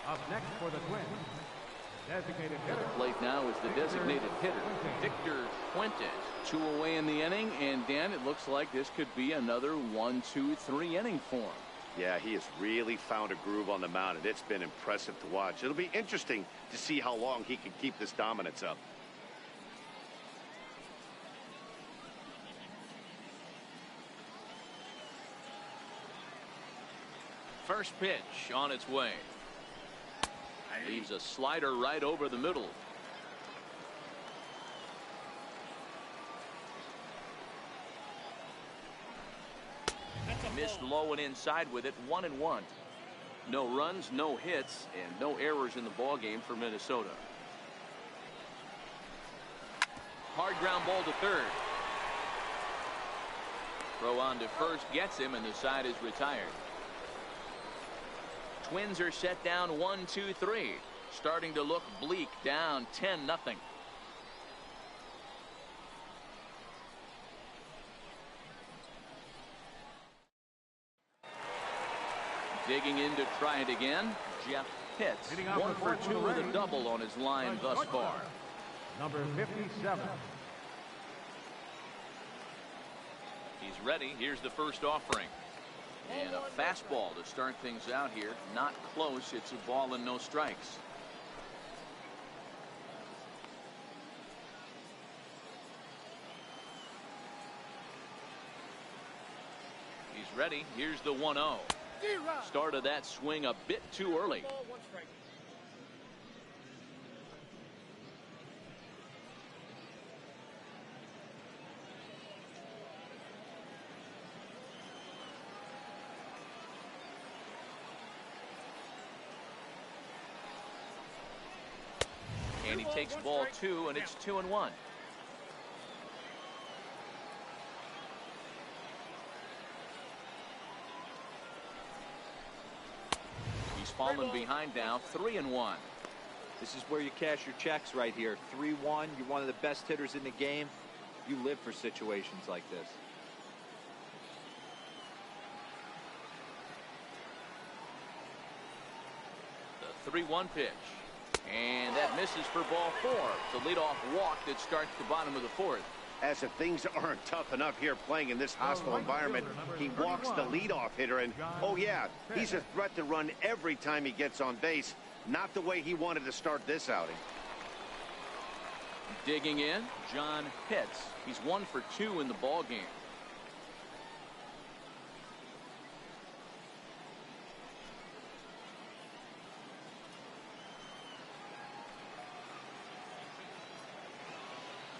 Up next for the Twins, designated At hitter. the plate now is the designated hitter, Victor Fuentes. 2 away in the inning, and Dan, it looks like this could be another 1, 2, 3 inning for him. Yeah, he has really found a groove on the mound, and it's been impressive to watch. It'll be interesting to see how long he can keep this dominance up. First pitch on its way. Leaves a slider right over the middle. Missed low and inside with it. 1-1. No runs, no hits, and no errors in the ball game for Minnesota. Hard ground ball to third. Throw on to first gets him, and the side is retired. Twins are set down 1, 2, 3. Starting to look bleak, down 10-0. Digging in to try it again, Jeff Pitts. 1 for 2 with a double on his line thus far. Number 57. He's ready. Here's the first offering. And a fastball to start things out here. Not close. It's a ball and no strikes. He's ready. Here's the 1-0. Started that swing a bit too early. And he takes ball 2, and it's 2-1. He's fallen behind now, 3-1. This is where you cash your checks right here. 3-1. You're one of the best hitters in the game. You live for situations like this. The 3-1 pitch. And that misses for ball 4. The leadoff walk that starts the bottom of the 4th. As if things aren't tough enough here playing in this hostile environment, he walks the leadoff hitter, and oh yeah, he's a threat to run every time he gets on base. Not the way he wanted to start this outing. Digging in, John Pitts. He's 1 for 2 in the ball game.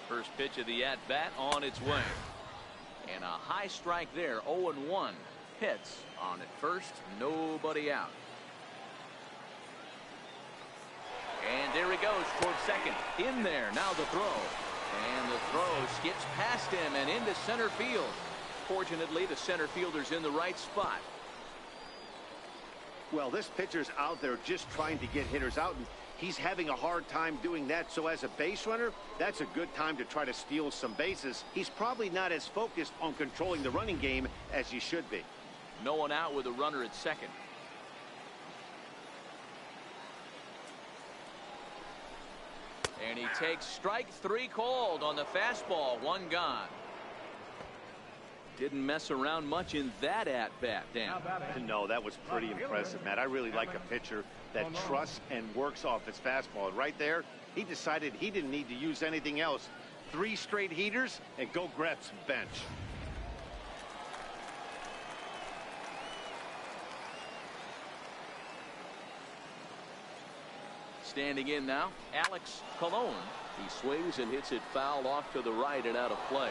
First pitch of the at-bat on its way. And a high strike there, 0-1. Pitts on at first, nobody out. And there he goes towards second. In there, now the throw. And the throw skips past him and into center field. Fortunately, the center fielder's in the right spot. Well, this pitcher's out there just trying to get hitters out, and he's having a hard time doing that. So as a base runner, that's a good time to try to steal some bases. He's probably not as focused on controlling the running game as he should be. No one out with a runner at second. And he takes strike 3 called on the fastball. 1 gone. Didn't mess around much in that at-bat, Dan. No, that was pretty impressive, Matt. I really like a pitcher that trusts and works off his fastball. And right there, he decided he didn't need to use anything else. 3 straight heaters and go grab some bench. Standing in now, Alex Colon. He swings and hits it foul off to the right and out of play.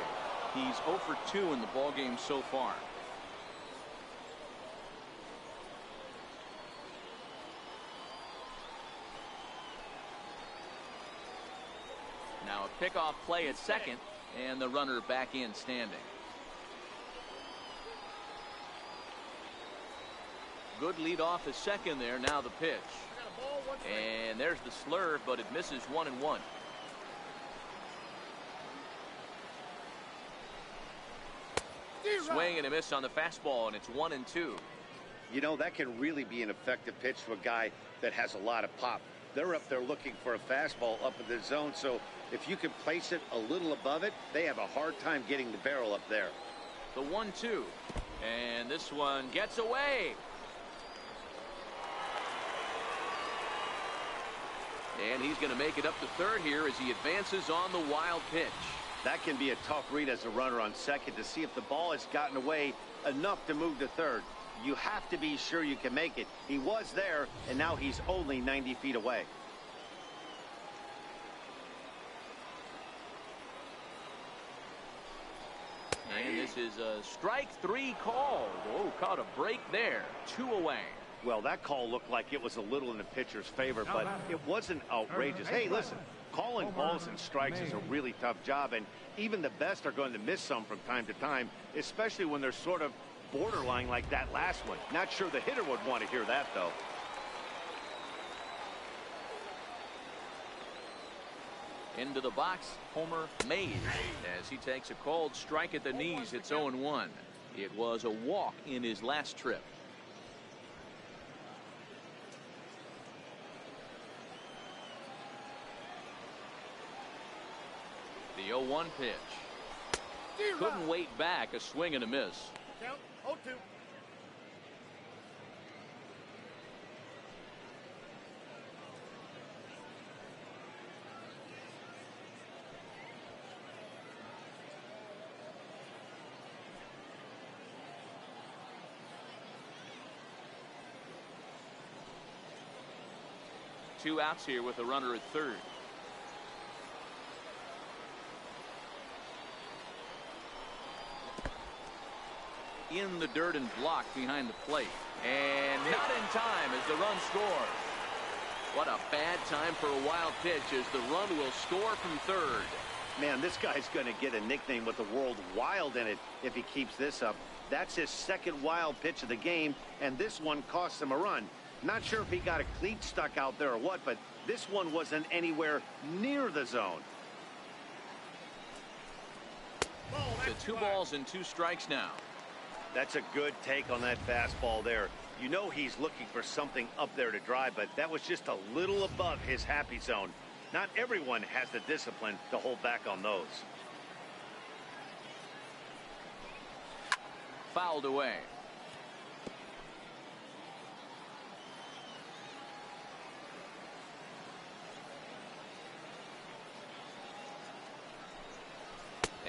He's 0 for 2 in the ballgame so far. Now a pickoff play at second, and the runner back in standing. Good lead off at second there. Now the pitch. And there's the slurve, but it misses 1-1. Swing and a miss on the fastball, and it's 1-2. You know, that can really be an effective pitch to a guy that has a lot of pop. They're up there looking for a fastball up in the zone, so if you can place it a little above it, they have a hard time getting the barrel up there. The 1-2. And this one gets away. And he's going to make it up to third here as he advances on the wild pitch. That can be a tough read as a runner on second to see if the ball has gotten away enough to move to third. You have to be sure you can make it. He was there, and now he's only 90 feet away. And this is a strike 3 call. Oh, caught a break there. 2 away. Well, that call looked like it was a little in the pitcher's favor, but it wasn't outrageous. Hey, listen, calling balls and strikes is a really tough job, and even the best are going to miss some from time to time, especially when they're sort of borderline like that last one. Not sure the hitter would want to hear that, though. Into the box, Homer Mays, as he takes a called strike at the knees. It's 0-1. It was a walk in his last trip. The 0-1 pitch. Couldn't wait back. A swing and a miss. Count 0-2. Two outs here with a runner at third. In the dirt and blocked behind the plate. And not in time as the run scores. What a bad time for a wild pitch as the run will score from third. Man, this guy's going to get a nickname with the word wild in it if he keeps this up. That's his second wild pitch of the game, and this one cost him a run. Not sure if he got a cleat stuck out there or what, but this one wasn't anywhere near the zone. So 2 balls and 2 strikes now. That's a good take on that fastball there. You know he's looking for something up there to drive, but that was just a little above his happy zone. Not everyone has the discipline to hold back on those. Fouled away.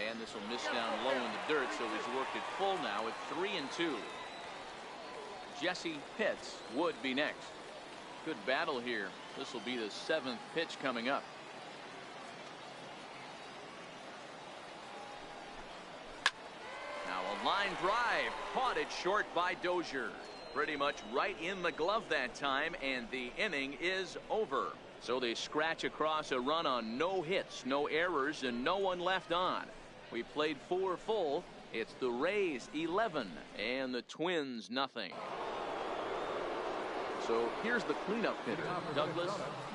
And this will miss down low in the dirt, so he's worked it full now at 3-2. Jesse Pitts would be next. Good battle here. This will be the 7th pitch coming up. Now a line drive, caught it short by Dozier. Pretty much right in the glove that time, and the inning is over. So they scratch across a run on no hits, no errors, and no one left on. We played 4 full. It's the Rays 11 and the Twins nothing. So here's the cleanup hitter, Douglas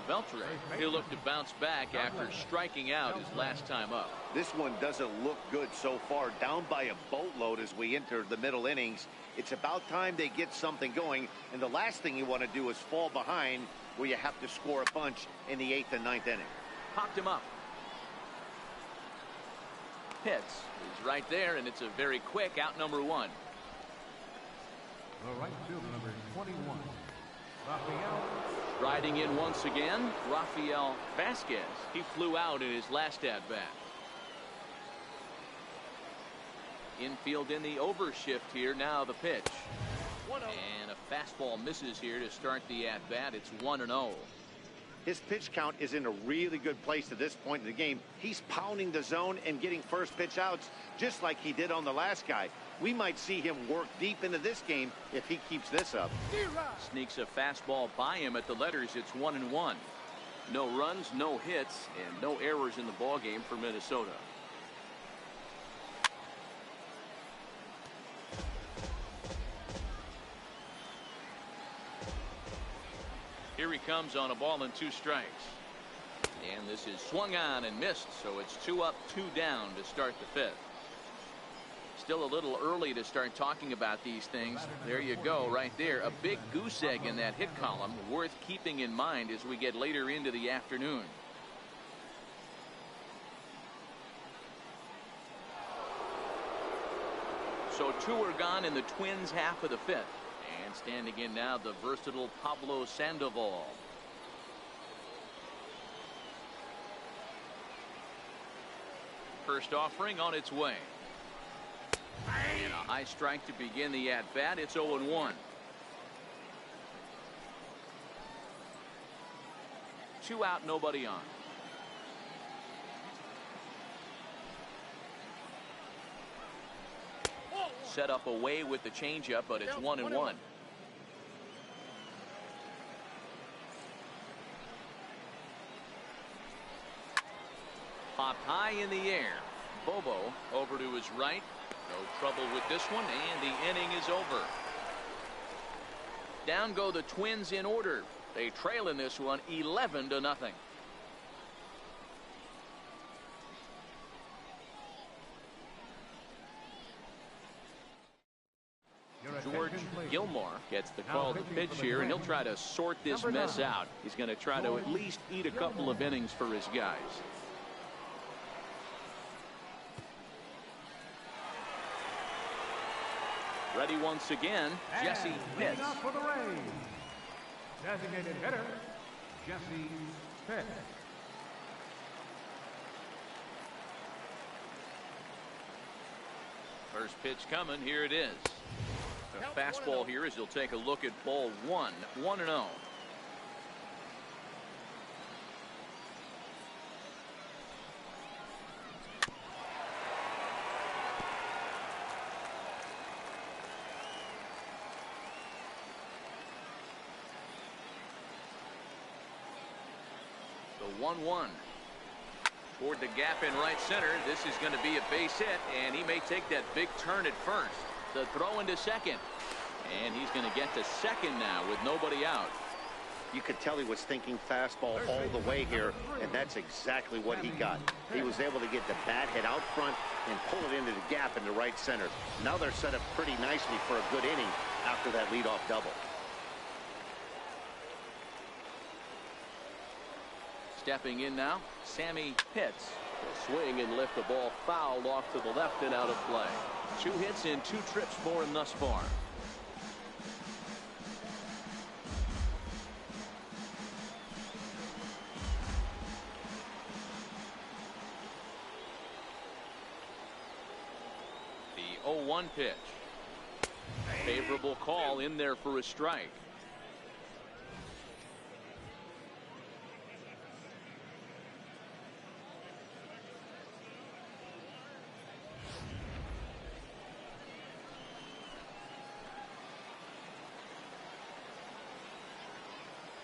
Beltre. He'll look to bounce back after striking out his last time up. This one doesn't look good so far. Down by a boatload as we enter the middle innings. It's about time they get something going, and the last thing you want to do is fall behind where you have to score a bunch in the 8th and 9th inning. Popped him up. Pitts is right there, and it's a very quick out number 1. The right fielder, number 21, Rafael. Riding in once again, Rafael Vasquez. He flew out in his last at-bat. Infield in the overshift here. Now the pitch. And a fastball misses here to start the at-bat. It's 1-0. His pitch count is in a really good place at this point in the game. He's pounding the zone and getting first pitch outs just like he did on the last guy. We might see him work deep into this game if he keeps this up. Sneaks a fastball by him at the letters. It's 1-1. No runs, no hits, and no errors in the ball game for Minnesota. Here he comes on a ball and 2 strikes. And this is swung on and missed, so it's 2 up, 2 down to start the 5th. Still a little early to start talking about these things. There you go, right there. A big goose egg in that hit column, worth keeping in mind as we get later into the afternoon. So 2 are gone in the Twins' half of the 5th. And standing in now, the versatile Pablo Sandoval. First offering on its way. And a high strike to begin the at-bat. It's 0-1. 2 out, nobody on. Set up away with the changeup, but it's 1-1. Popped high in the air. Bobo over to his right. No trouble with this one, and the inning is over. Down go the Twins in order. They trail in this one 11-0. George Gilmore gets the call to pitch here, and he'll try to sort this mess out. He's going to try to at least eat a couple of innings for his guys. Ready once again, Jesse Pitts. For the Rays, designated hitter, Jesse Pitts. First pitch coming. Here it is. A fastball here as he'll take a look at ball 1. 1-0. The 1-1. Toward the gap in right center. This is going to be a base hit, and he may take that big turn at first. The throw into second. And he's going to get to second now with nobody out. You could tell he was thinking fastball all the way here, and that's exactly what he got. He was able to get the bat hit out front and pull it into the gap into right center. Now they're set up pretty nicely for a good inning after that leadoff double. Stepping in now, Sammy Pitts. Will swing and lift the ball foul off to the left and out of play. 2 hits in 2 trips for him thus far. The 0-1 pitch. Favorable call in there for a strike.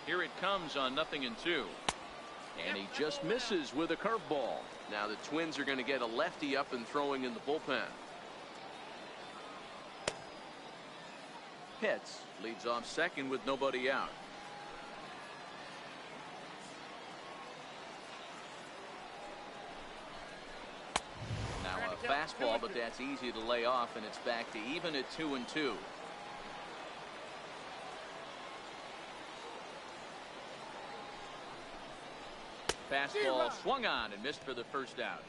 Here it comes on 0-2. And he just misses with a curveball. Now the Twins are going to get a lefty up and throwing in the bullpen. Pitts leads off second with nobody out. Now a fastball, but that's easy to lay off, and it's back to even at 2-2. Fastball swung on and missed for the first out.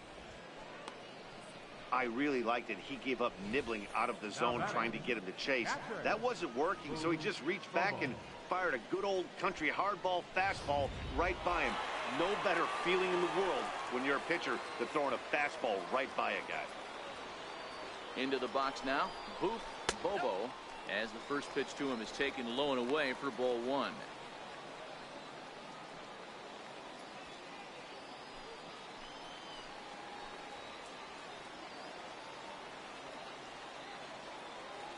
I really liked it. He gave up nibbling out of the zone trying to get him to chase. That wasn't working, so he just reached back and fired a good old country hardball fastball right by him. No better feeling in the world when you're a pitcher than throwing a fastball right by a guy. Into the box now, Booth Bobo, as the first pitch to him is taken low and away for ball 1.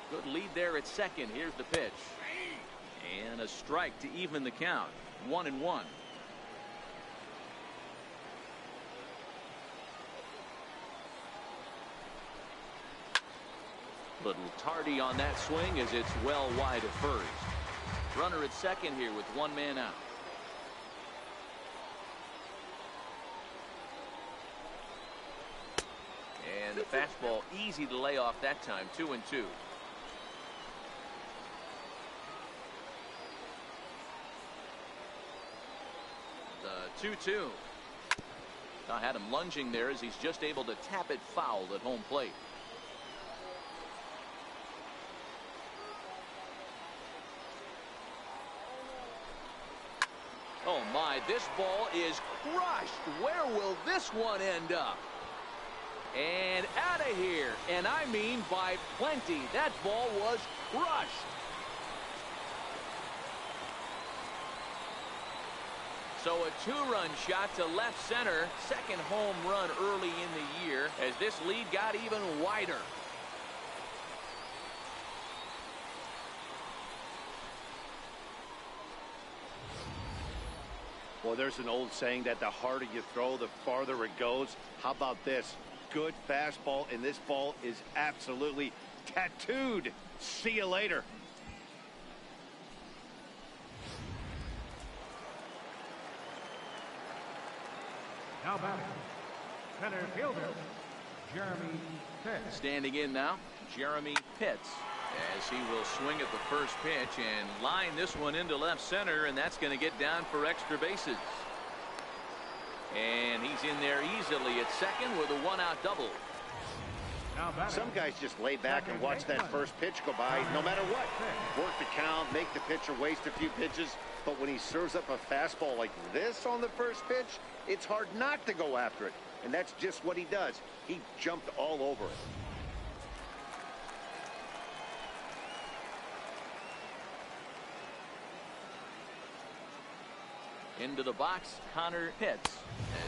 Good lead there at second. Here's the pitch. And a strike to even the count. 1-1. Little tardy on that swing as it's well wide of first. Runner at second here with 1 man out. And the fastball easy to lay off that time. 2-2. The 2-2. I had him lunging there as he's just able to tap it foul at home plate. Oh my, this ball is crushed. Where will this one end up? And out of here. And I mean by plenty. That ball was crushed. So a 2-run shot to left center. Second home run early in the year as this lead got even wider. Well, there's an old saying that the harder you throw, the farther it goes. How about this? Good fastball, and this ball is absolutely tattooed. See you later. Now batting, center fielder, Jeremy Pitts. Standing in now, Jeremy Pitts, as he will swing at the first pitch and line this one into left center, and that's going to get down for extra bases. And he's in there easily at second with a 1-out double. Some guys just lay back and watch that first pitch go by no matter what. Work the count, make the pitcher waste a few pitches. But when he serves up a fastball like this on the first pitch, it's hard not to go after it. And that's just what he does. He jumped all over it. Into the box, Connor Pitts,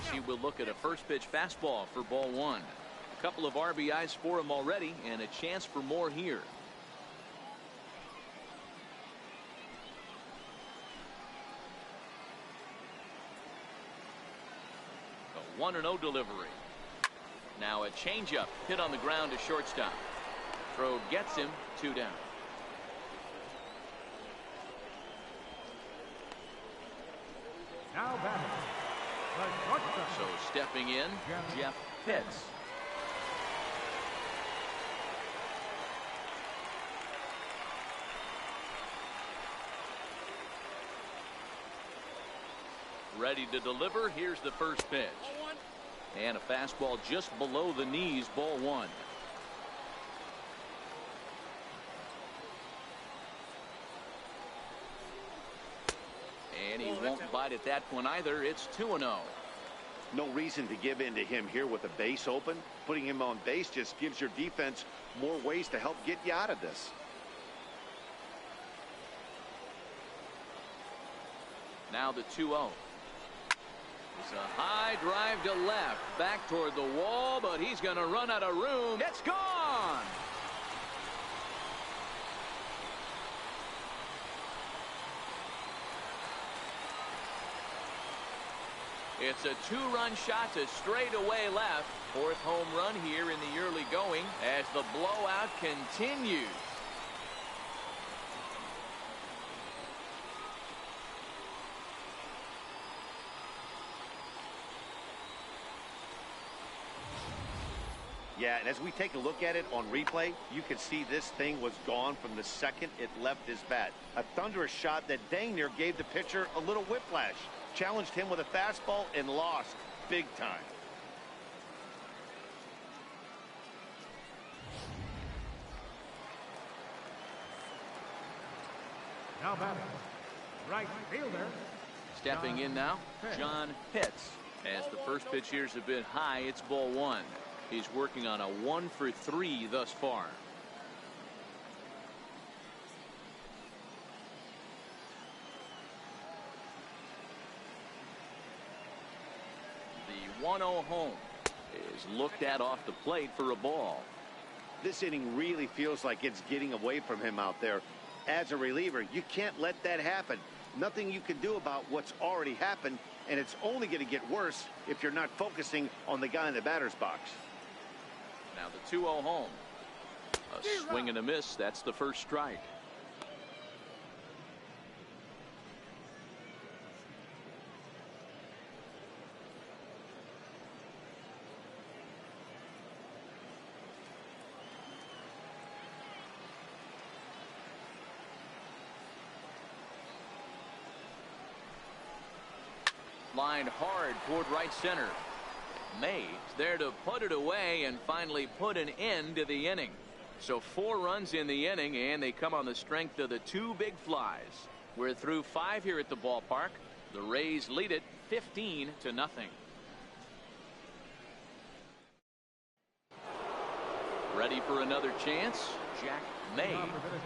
as he will look at a first pitch fastball for ball 1. A couple of RBIs for him already, and a chance for more here. 1-0 delivery. Now a changeup hit on the ground to shortstop. Throw gets him 2 down. Now batting, the shortstop. So stepping in, Jeff Pitts. Ready to deliver. Here's the first pitch. And a fastball just below the knees, ball 1. And he won't bite at that one either. It's 2-0. No reason to give in to him here with the base open. Putting him on base just gives your defense more ways to help get you out of this. Now the 2-0. It's a high drive to left, back toward the wall, but he's going to run out of room. It's gone. It's a 2-run shot to straightaway left. 4th home run here in the early going as the blowout continues. Yeah, and as we take a look at it on replay, you can see this thing was gone from the second it left his bat. A thunderous shot that dang near gave the pitcher a little whiplash. Challenged him with a fastball and lost big time. Now batting, right fielder. Stepping in now, John Pitts. As the first pitch here is a bit high, it's ball 1. He's working on a 1-for-3 thus far. The 1-0 home is looked at off the plate for a ball. This inning really feels like it's getting away from him out there. As a reliever, you can't let that happen. Nothing you can do about what's already happened, and it's only going to get worse if you're not focusing on the guy in the batter's box. Now the 2-0 home. A swing and a miss. That's the first strike. Lined hard toward right center. May there to put it away and finally put an end to the inning. So 4 runs in the inning, and they come on the strength of the 2 big flies. We're through 5 here at the ballpark. The Rays lead it 15-0. Ready for another chance? Jack May.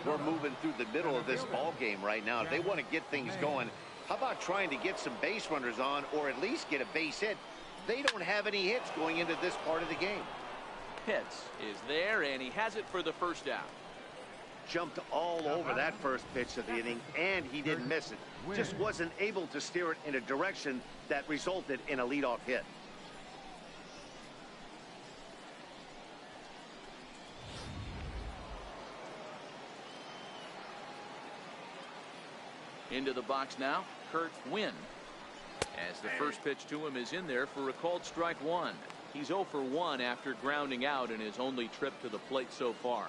We're moving through the middle of this ball game right now. If they want to get things going, how about trying to get some base runners on, or at least get a base hit? They don't have any hits going into this part of the game. Pitts is there, and he has it for the first out. Jumped all over that first pitch of the inning, and he didn't miss it. Just wasn't able to steer it in a direction that resulted in a leadoff hit. Into the box now, Kurt Wynn. As the first pitch to him is in there for a called strike 1. He's 0 for 1 after grounding out in his only trip to the plate so far.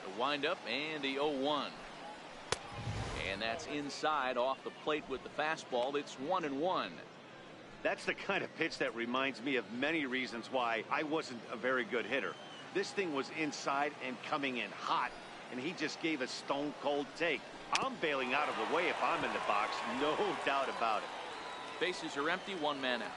The windup and the 0-1. And that's inside off the plate with the fastball. It's 1-1. That's the kind of pitch that reminds me of many reasons why I wasn't a very good hitter. This thing was inside and coming in hot, and he just gave a stone cold take. I'm bailing out of the way if I'm in the box, no doubt about it. Bases are empty, 1 man out.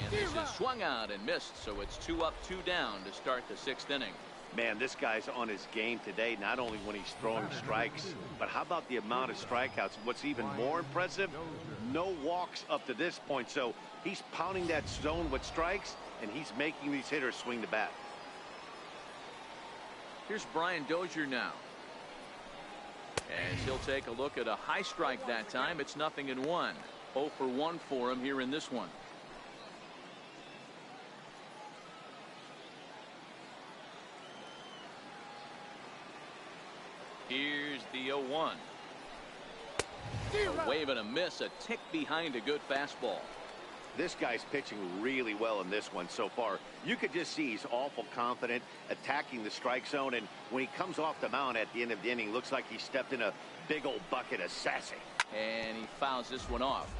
And this is swung out and missed, so it's 2 up, 2 down to start the 6th inning. Man, this guy's on his game today, not only when he's throwing strikes, but how about the amount of strikeouts? What's even more impressive, no walks up to this point. So he's pounding that zone with strikes, and he's making these hitters swing the bat. Here's Brian Dozier now. As he'll take a look at a high strike that time. It's 0-1. 0 for 1 for him here in this one. Here's the 0-1. A wave and a miss, a tick behind a good fastball. This guy's pitching really well in this one so far. You could just see he's awful confident attacking the strike zone, and when he comes off the mound at the end of the inning, looks like he stepped in a big old bucket of sassy. And he fouls this one off.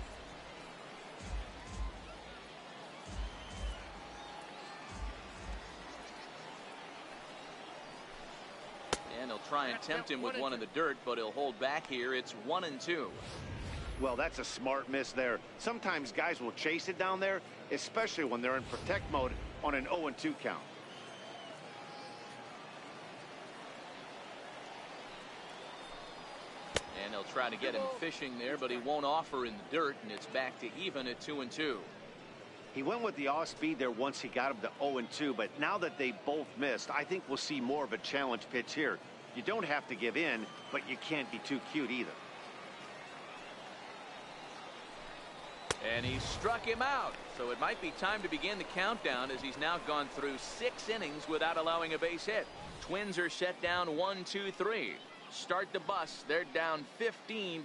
And he'll try and tempt him with one in the dirt, but he'll hold back here. It's 1-2. Well, that's a smart miss there. Sometimes guys will chase it down there, especially when they're in protect mode on an 0-2 count. And they'll try to get him fishing there, but he won't offer in the dirt, and it's back to even at 2-2. He went with the off speed there once he got him to 0-2, but now that they both missed, I think we'll see more of a challenge pitch here. You don't have to give in, but you can't be too cute either. And he struck him out. So it might be time to begin the countdown, as he's now gone through 6 innings without allowing a base hit. Twins are set down 1-2-3. Start the bus. They're down 15-0.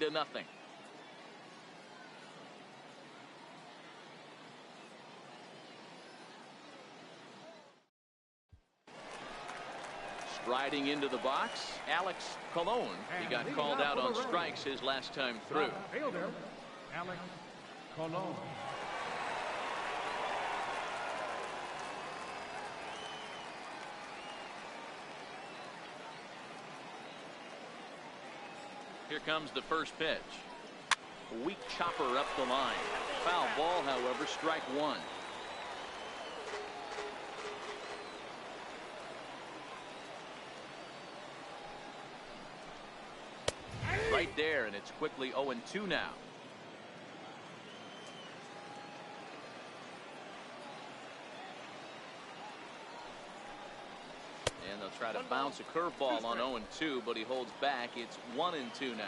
Striding into the box, Alex Colon. He got called out on strikes his last time through. Fielder, Alex Colon. Here comes the first pitch. A weak chopper up the line. Foul ball, however, strike one. Right there, and it's quickly 0-2 now. And they'll try to bounce a curveball on 0-2, but he holds back. It's 1-2 now.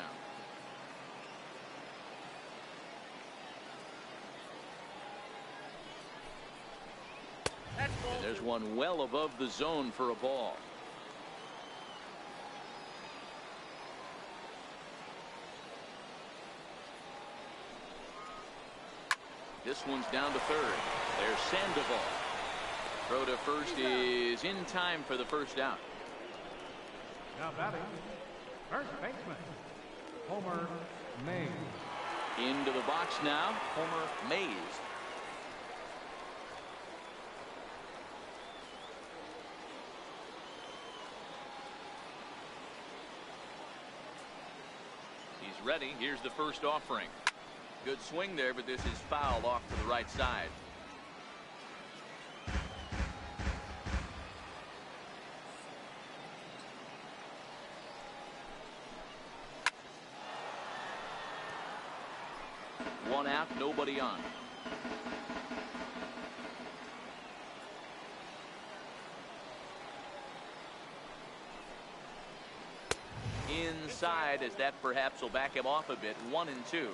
And there's one well above the zone for a ball. This one's down to third. There's Sandoval. Throw to first is in time for the first out. Now batting, first baseman, Homer Mays. Into the box now, Homer Mays. He's ready. Here's the first offering. Good swing there, but this is foul off to the right side. One out, nobody on. Inside, as that perhaps will back him off a bit. 1-2.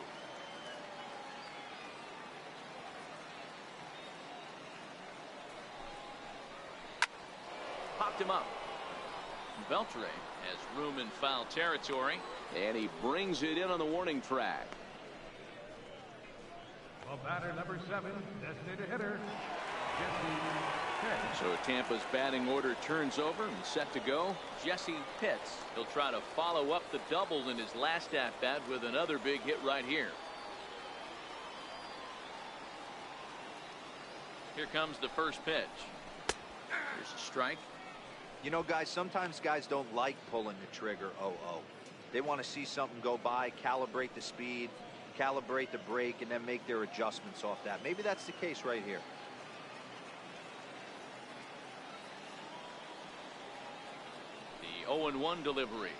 Popped him up. Beltre has room in foul territory, and he brings it in on the warning track. Well, batter number 7, designated hitter, Jesse Pitts. So Tampa's batting order turns over and set to go. Jesse Pitts. He'll try to follow up the double in his last at bat with another big hit right here. Here comes the first pitch. Here's a strike. You know, guys, sometimes guys don't like pulling the trigger 0-0. They want to see something go by, calibrate the speed, calibrate the break, and then make their adjustments off that. Maybe that's the case right here. The 0-1 delivery.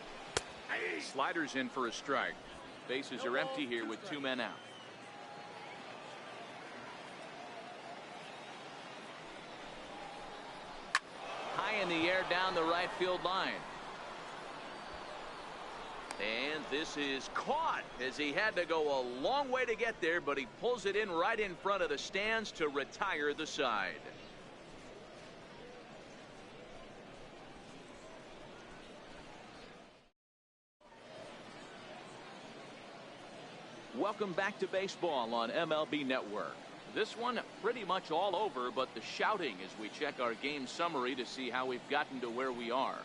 Sliders in for a strike. Bases are empty here with 2 men out. High in the air down the right field line. And this is caught as he had to go a long way to get there, but he pulls it in right in front of the stands to retire the side. Welcome back to baseball on MLB Network. This one pretty much all over, but the shouting as we check our game summary to see how we've gotten to where we are.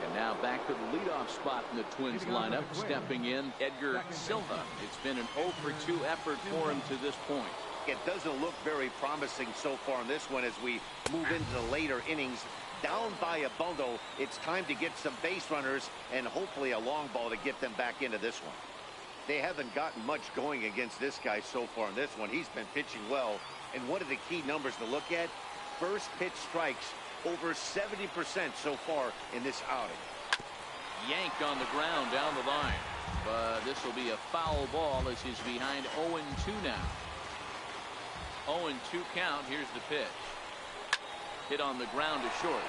And now back to the leadoff spot in the Twins lineup. Stepping in, Edgar Silva. It's been an 0 for 2 effort for him to this point. It doesn't look very promising so far in this one as we move into the later innings. Down by a bundle, it's time to get some base runners and hopefully a long ball to get them back into this one. They haven't gotten much going against this guy so far in this one. He's been pitching well. And one of the key numbers to look at, first pitch strikes over 70% so far in this outing. Yanked on the ground down the line. But this will be a foul ball as he's behind 0-2 now. 0-2 count. Here's the pitch. Hit on the ground to short.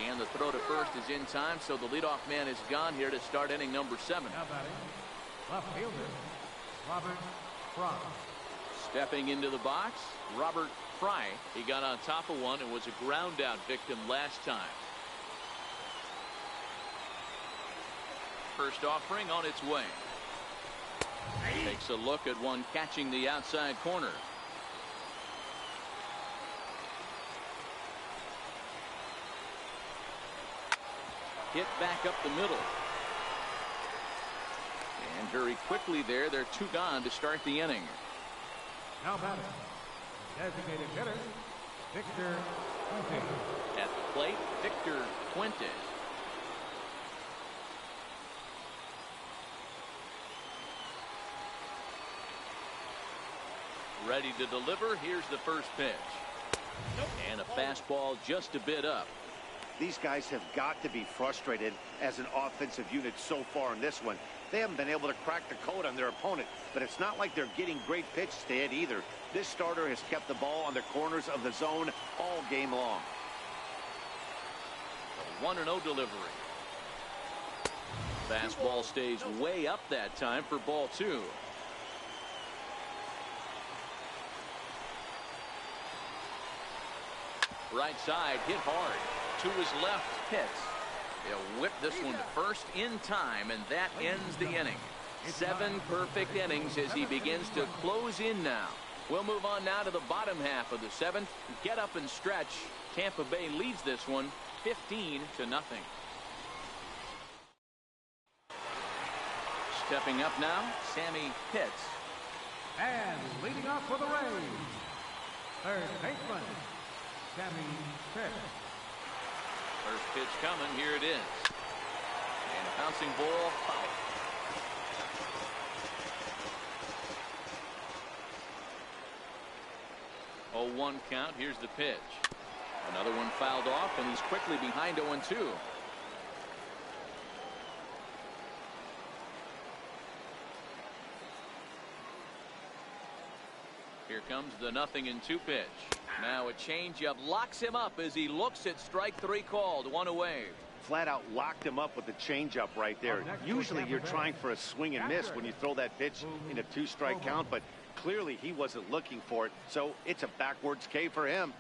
And the throw to first is in time, so the leadoff man is gone here to start inning number 7. Now batting, left fielder, Robert Fry. Stepping into the box, Robert Fry. He got on top of one and was a ground out victim last time. First offering on its way. Takes a look at one catching the outside corner. Hit back up the middle. And very quickly there, they're 2 gone to start the inning. Now batting, designated hitter, Victor Fuentes. At the plate, Victor Fuentes. Ready to deliver. Here's the first pitch. And a fastball just a bit up. These guys have got to be frustrated as an offensive unit so far in this one. They haven't been able to crack the code on their opponent, but it's not like they're getting great pitches to hit either. This starter has kept the ball on the corners of the zone all game long. A 1-0 delivery. Fastball stays way up that time for ball 2. Right side hit hard. To his left, hits. He'll whip this one to first in time, and that ends the inning. 7 perfect innings as he begins to close in now. We'll move on now to the bottom half of the 7th. Get up and stretch. Tampa Bay leads this one 15-0. Stepping up now, Sammy Pitts. And leading off for the Rays, third baseman, Sammy Pitts. First pitch coming. Here it is. And a bouncing ball foul. Oh, 1 count. Here's the pitch. Another one fouled off, and he's quickly behind 0-2. Here comes the 0-2 pitch. Now a changeup locks him up as he looks at strike 3 called. 1 away. Flat out locked him up with the changeup right there. Usually you're trying for a swing and miss when you throw that pitch in a 2-strike count, but clearly he wasn't looking for it, so it's a backwards K for him.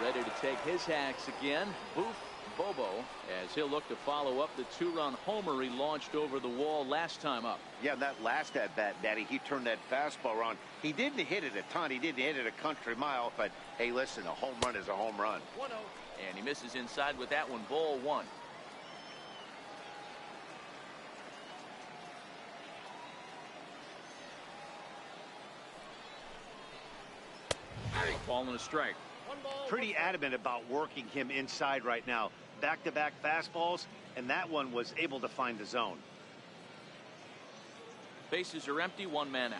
Ready to take his hacks again. Boof Bobo, as he'll look to follow up the 2-run homer he launched over the wall last time up. Yeah, that last at-bat, Daddy, he turned that fastball around. He didn't hit it a ton. He didn't hit it a country mile, but hey, listen, a home run is a home run. 1-0. And he misses inside with that one. Ball 1. Ball and a strike. Pretty adamant about working him inside right now. Back-to-back fastballs, and that one was able to find the zone. Bases are empty. 1 man out.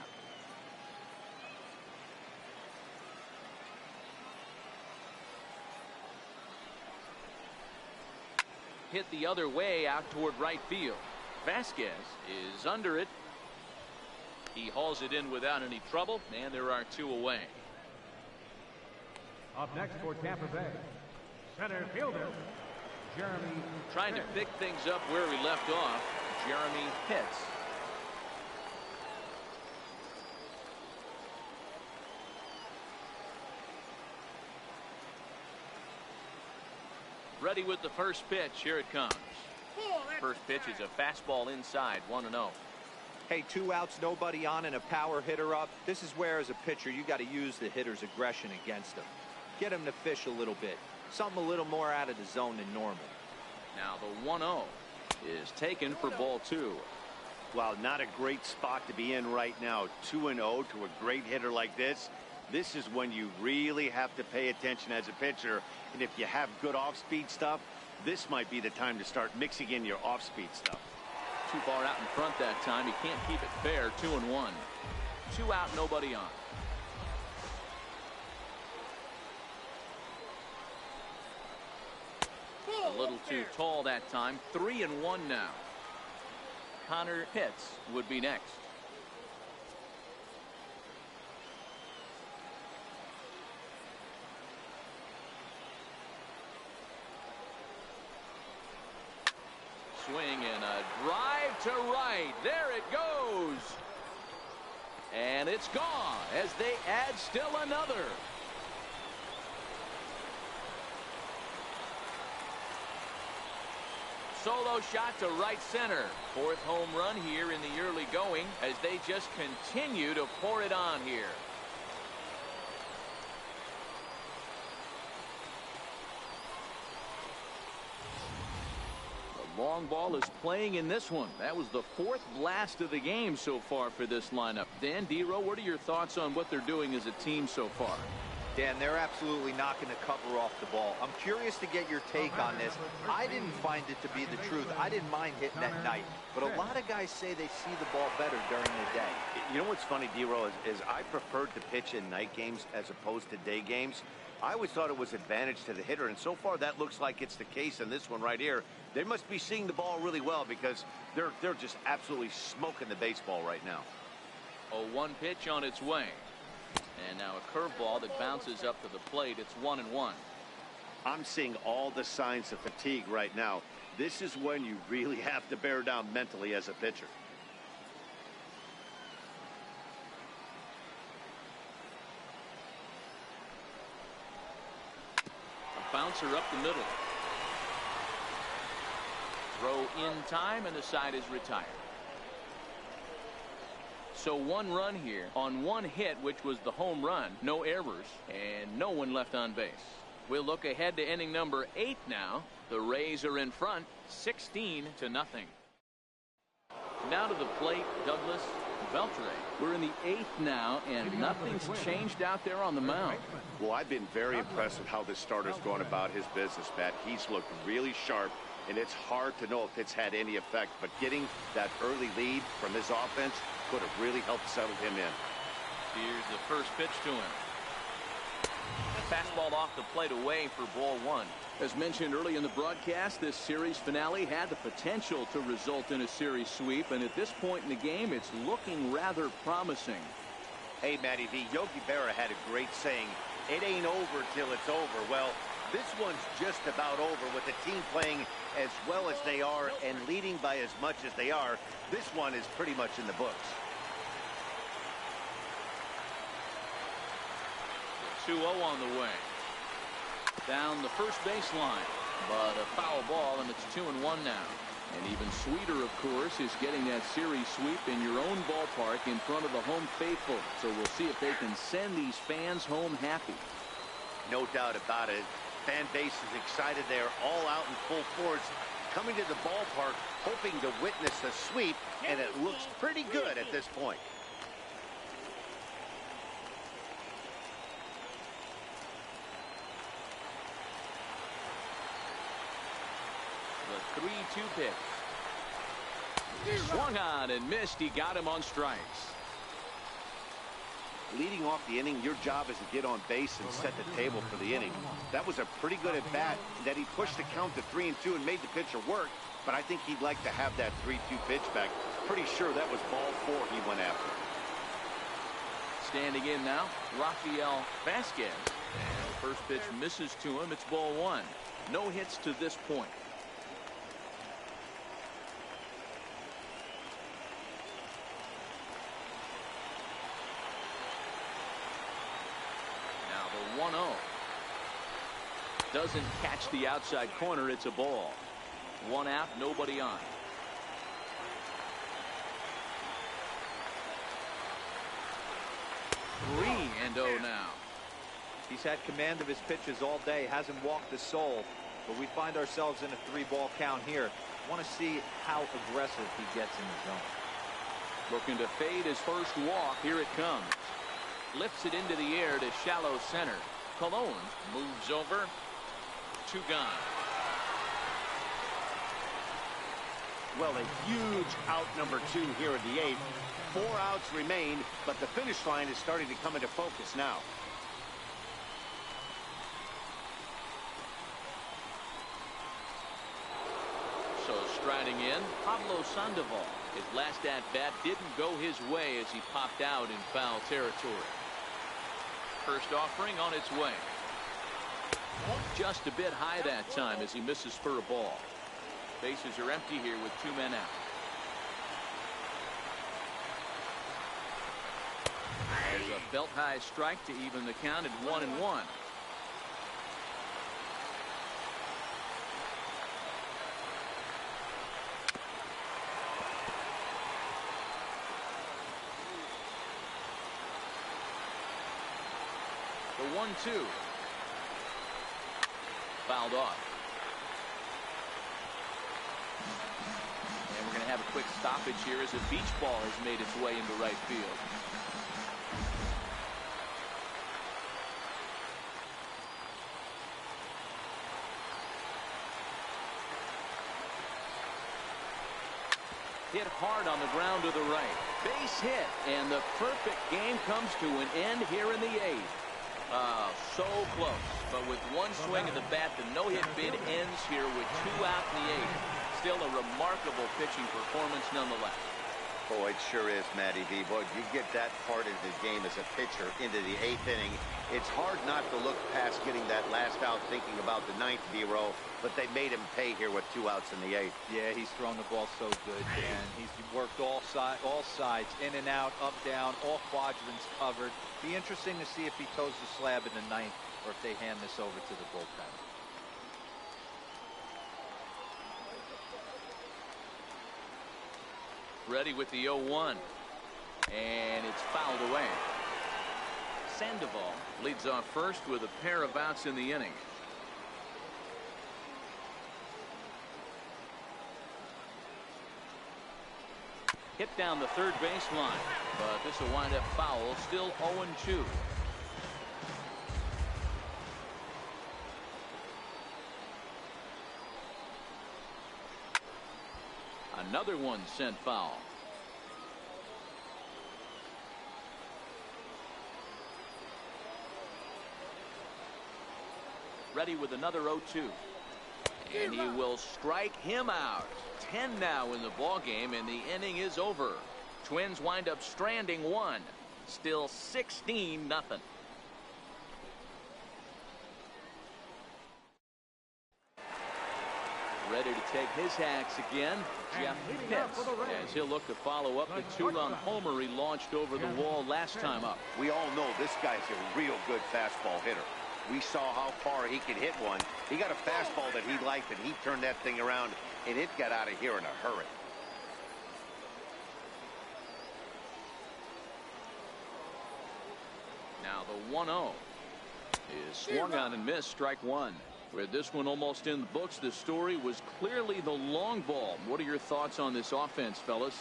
Hit the other way out toward right field. Vasquez is under it. He hauls it in without any trouble, and there are 2 away. Up next for Tampa Bay, center fielder, Jeremy. Trying to pick things up where he left off, Jeremy Pitts. Ready with the first pitch. Here it comes. First pitch is a fastball inside, 1-0. Hey, 2 outs, nobody on, and a power hitter up. This is where, as a pitcher, you got to use the hitter's aggression against him. Get him to fish a little bit. Something a little more out of the zone than normal. Now the 1-0 is taken for ball 2. Wow, not a great spot to be in right now. 2-0 to a great hitter like this. This is when you really have to pay attention as a pitcher. And if you have good off-speed stuff, this might be the time to start mixing in your off-speed stuff. Too far out in front that time. He can't keep it fair. 2-1. 2 out, nobody on. A little too tall that time. 3-1 now. Connor Pitts would be next. Swing and a drive to right. There it goes. And it's gone as they add still another. Solo shot to right center. 4th home run here in the early going as they just continue to pour it on here. The long ball is playing in this one. That was the 4th blast of the game so far for this lineup. Dan Dero, what are your thoughts on what they're doing as a team so far? Dan, they're absolutely knocking the cover off the ball. I'm curious to get your take on this. I didn't find it to be the truth. I didn't mind hitting at night, but a lot of guys say they see the ball better during the day. You know what's funny, Dero, is I preferred to pitch in night games as opposed to day games. I always thought it was advantage to the hitter, and so far that looks like it's the case in this one right here. They must be seeing the ball really well because they're just absolutely smoking the baseball right now. A 1 pitch on its way. And now a curveball that bounces up to the plate. It's 1-1. I'm seeing all the signs of fatigue right now. This is when you really have to bear down mentally as a pitcher. A bouncer up the middle. Throw in time, and the side is retired. So 1 run here on 1 hit, which was the home run. No errors and no one left on base. We'll look ahead to inning number 8 now. The Rays are in front 16-0. Now to the plate, Douglas Beltre. We're in the 8th now, and nothing's changed out there on the mound. Well, I've been very impressed with how this starter's going about his business, Matt. He's looked really sharp, and it's hard to know if it's had any effect, but getting that early lead from his offense could have really helped settle him in. Here's the first pitch to him. Fastball off the plate away for ball 1. As mentioned early in the broadcast, this series finale had the potential to result in a series sweep, and at this point in the game, it's looking rather promising. Hey, Matty V, Yogi Berra had a great saying, "It ain't over till it's over." Well, this one's just about over with the team playing as well as they are and leading by as much as they are. This one is pretty much in the books. The 2-0 on the way. Down the first baseline, but a foul ball, and it's 2-1 now. And even sweeter, of course, is getting that series sweep in your own ballpark in front of the home faithful. So we'll see if they can send these fans home happy. No doubt about it. Fan base is excited. They're all out in full force, coming to the ballpark, hoping to witness a sweep, and it looks pretty good at this point. The 3-2 pitch. Swung on and missed. He got him on strikes. Leading off the inning, your job is to get on base and set the table for the inning. That was a pretty good at bat that he pushed the count to 3-2 and made the pitcher work, but I think he'd like to have that 3-2 pitch back. Pretty sure that was ball 4 he went after. Standing in now, Rafael Vasquez. And the first pitch misses to him. It's ball one. No hits to this point. Now the 1-0. Doesn't catch the outside corner. It's a ball. One out, nobody on. 3-0 now. He's had command of his pitches all day, hasn't walked a soul, but we find ourselves in a 3-ball count here. Want to see how aggressive he gets in the zone. Looking to fade his first walk. Here it comes. Lifts it into the air to shallow center. Colon moves over. 2 gone. Well, a huge out number 2 here in the 8th. 4 outs remain, but the finish line is starting to come into focus now. So striding in, Pablo Sandoval. His last at-bat didn't go his way as he popped out in foul territory. First offering on its way. Just a bit high that time as he misses for a ball. Bases are empty here with 2 men out. There's a belt-high strike to even the count at 1-1. The 1-2. Fouled off. And we're going to have a quick stoppage here as a beach ball has made its way into right field. Hit hard on the ground to the right. Base hit, and the perfect game comes to an end here in the 8th. So close. But with one swing of the bat, the no-hit bid ends here with 2 out in the 8th. Still a remarkable pitching performance nonetheless. Oh, it sure is, Matty V. Boy, you get that part of the game as a pitcher into the 8th inning. It's hard not to look past getting that last out thinking about the 9th D-row, but they made him pay here with 2 outs in the 8th. Yeah, he's thrown the ball so good, and he's worked all sides, in and out, up, down, all quadrants covered. Be interesting to see if he toes the slab in the 9th or if they hand this over to the bullpen. Ready with the 0-1. And it's fouled away. Sandoval leads off first with a pair of outs in the inning. Hit down the third baseline, but this will wind up foul. Still 0-2. Another one sent foul. Ready with another 0-2. And he will strike him out. 10 now in the ball game, and the inning is over. Twins wind up stranding 1. Still 16-0. Ready to take his hacks again, Jeff Pitts, as he'll look to follow up the 2-run homer he launched over the wall last time up. We all know this guy's a real good fastball hitter. We saw how far he could hit one. He got a fastball that he liked, and he turned that thing around, and it got out of here in a hurry. Now the 1-0 is swung on and missed, strike 1. With this one almost in the books, the story was clearly the long ball. What are your thoughts on this offense, fellas?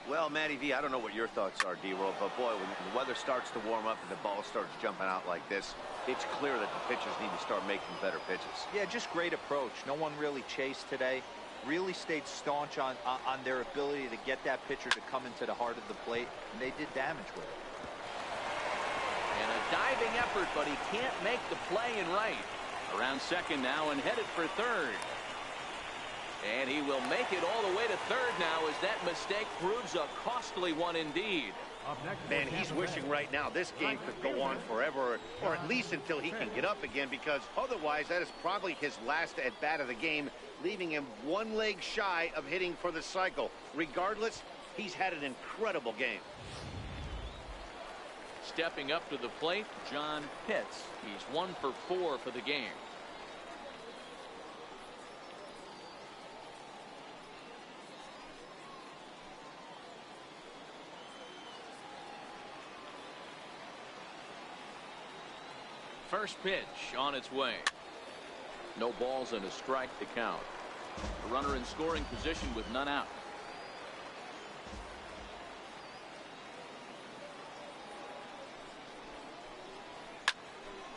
Well, Matty V, I don't know what your thoughts are, D-Roll, but boy, when the weather starts to warm up and the ball starts jumping out like this, it's clear that the pitchers need to start making better pitches. Yeah, just great approach. No one really chased today. Really stayed staunch on their ability to get that pitcher to come into the heart of the plate, and they did damage with it. And a diving effort, but he can't make the play in right. Around second now and headed for third. And he will make it all the way to third now as that mistake proves a costly one indeed. Man, he's wishing right now this game could go on forever, or at least until he can get up again, because otherwise that is probably his last at-bat of the game, leaving him one leg shy of hitting for the cycle. Regardless, he's had an incredible game. Stepping up to the plate, John Pitts. He's 1 for 4 for the game. First pitch on its way. No balls and a strike to count. A runner in scoring position with none out.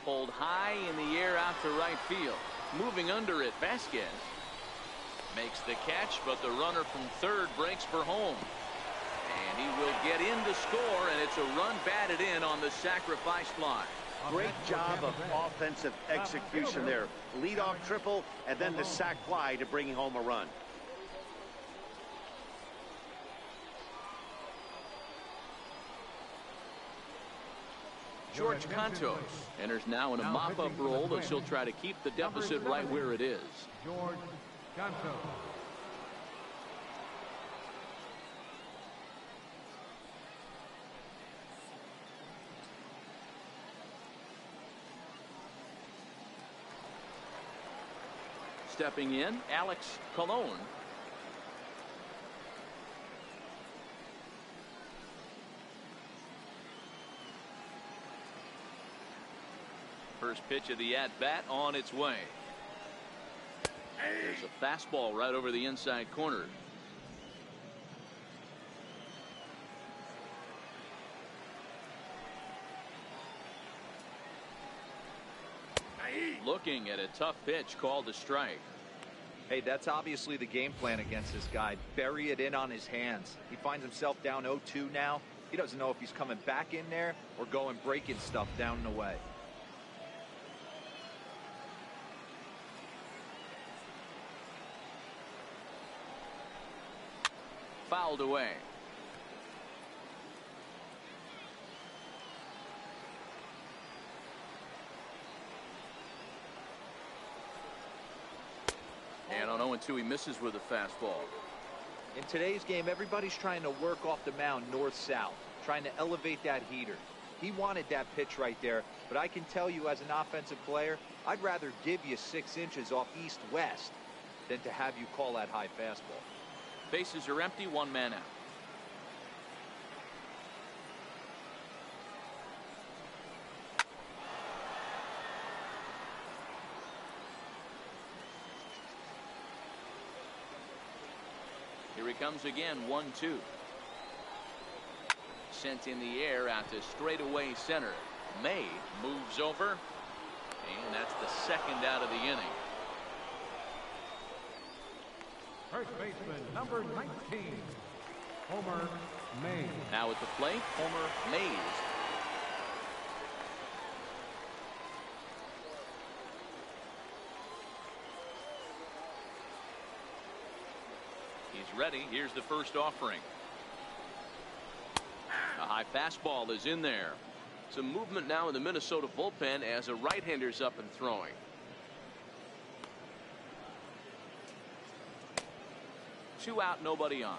Pulled high in the air out to right field. Moving under it, Vasquez makes the catch, but the runner from third breaks for home. And he will get in to score, and it's a run batted in on the sacrifice fly. Great job of offensive execution there. Leadoff triple, and then the sac fly to bring home a run. George Contos enters now in a mop-up role as he'll try to keep the deficit right where it is. George Contos. Stepping in, Alex Colon. First pitch of the at-bat on its way. There's a fastball right over the inside corner. Looking at a tough pitch called a strike. Hey, that's obviously the game plan against this guy. Bury it in on his hands. He finds himself down 0-2 now. He doesn't know if he's coming back in there or going breaking stuff down and away. Fouled away. And on 0-2, he misses with a fastball. In today's game, everybody's trying to work off the mound north-south, trying to elevate that heater. He wanted that pitch right there, but I can tell you as an offensive player, I'd rather give you 6 inches off east-west than to have you call that high fastball. Bases are empty, 1 man out. Here he comes again, 1-2. Sent in the air out to straightaway center. May moves over, and that's the second out of the inning. First baseman, number 19, Homer Mays. Now at the plate, Homer Mays. He's ready. Here's the first offering. A high fastball is in there. Some movement now in the Minnesota bullpen as a right-hander's up and throwing. Two out, nobody on.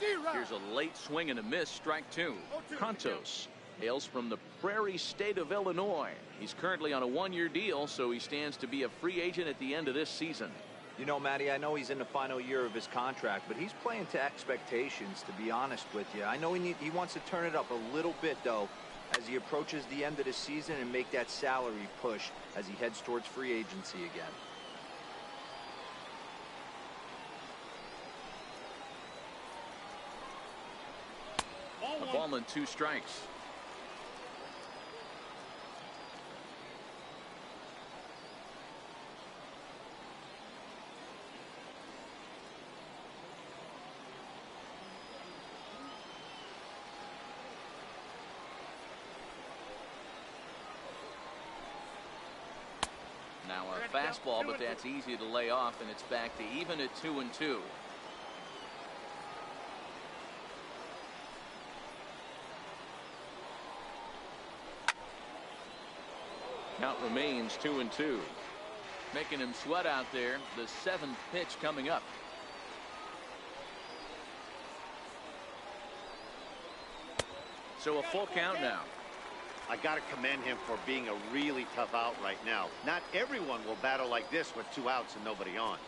Here's a late swing and a miss, strike 2. Contos hails from the Prairie State of Illinois. He's currently on a 1-year deal, so he stands to be a free agent at the end of this season. You know, Matty, I know he's in the final year of his contract, but he's playing to expectations, to be honest with you. I know he wants to turn it up a little bit, though, as he approaches the end of the season and make that salary push as he heads towards free agency again. A ball and 2 strikes. fastball, but that's easy to lay off, and it's back to even at 2-2. Count remains 2-2. Making him sweat out there. The 7th pitch coming up. So a full count now. I got to commend him for being a really tough out right now. Not everyone will battle like this with 2 outs and nobody on.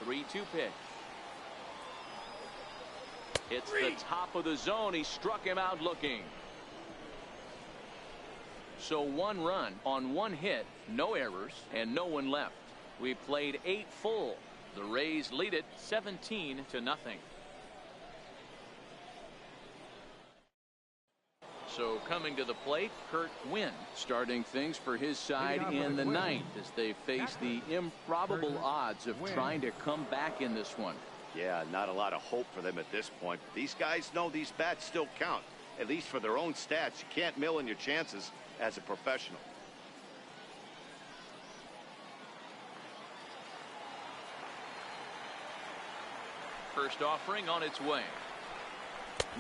Three-two pitch. It's the top of the zone. He struck him out looking. So 1 run on 1 hit, no errors, and no one left. We played 8 full. The Rays lead it 17-0. So coming to the plate, Kurt Wynn starting things for his side in the 9th as they face the improbable odds of trying to come back in this one. Yeah, not a lot of hope for them at this point. These guys know these bats still count, at least for their own stats. You can't mill in your chances as a professional. First offering on its way.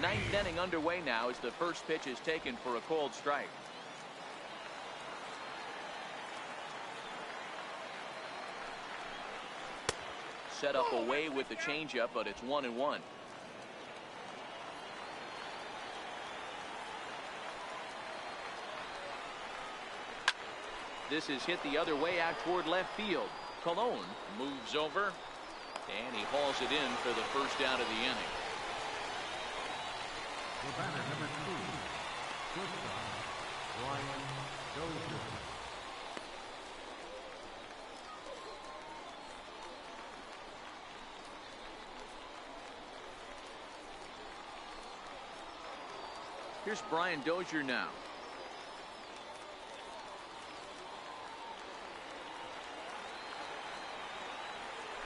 9th inning underway now as the first pitch is taken for a called strike. Set up away with the changeup, but it's 1-1. This is hit the other way out toward left field. Colon moves over, and he hauls it in for the first out of the inning. The batter, number 2, shortstop, Brian Dozier. Here's Brian Dozier now.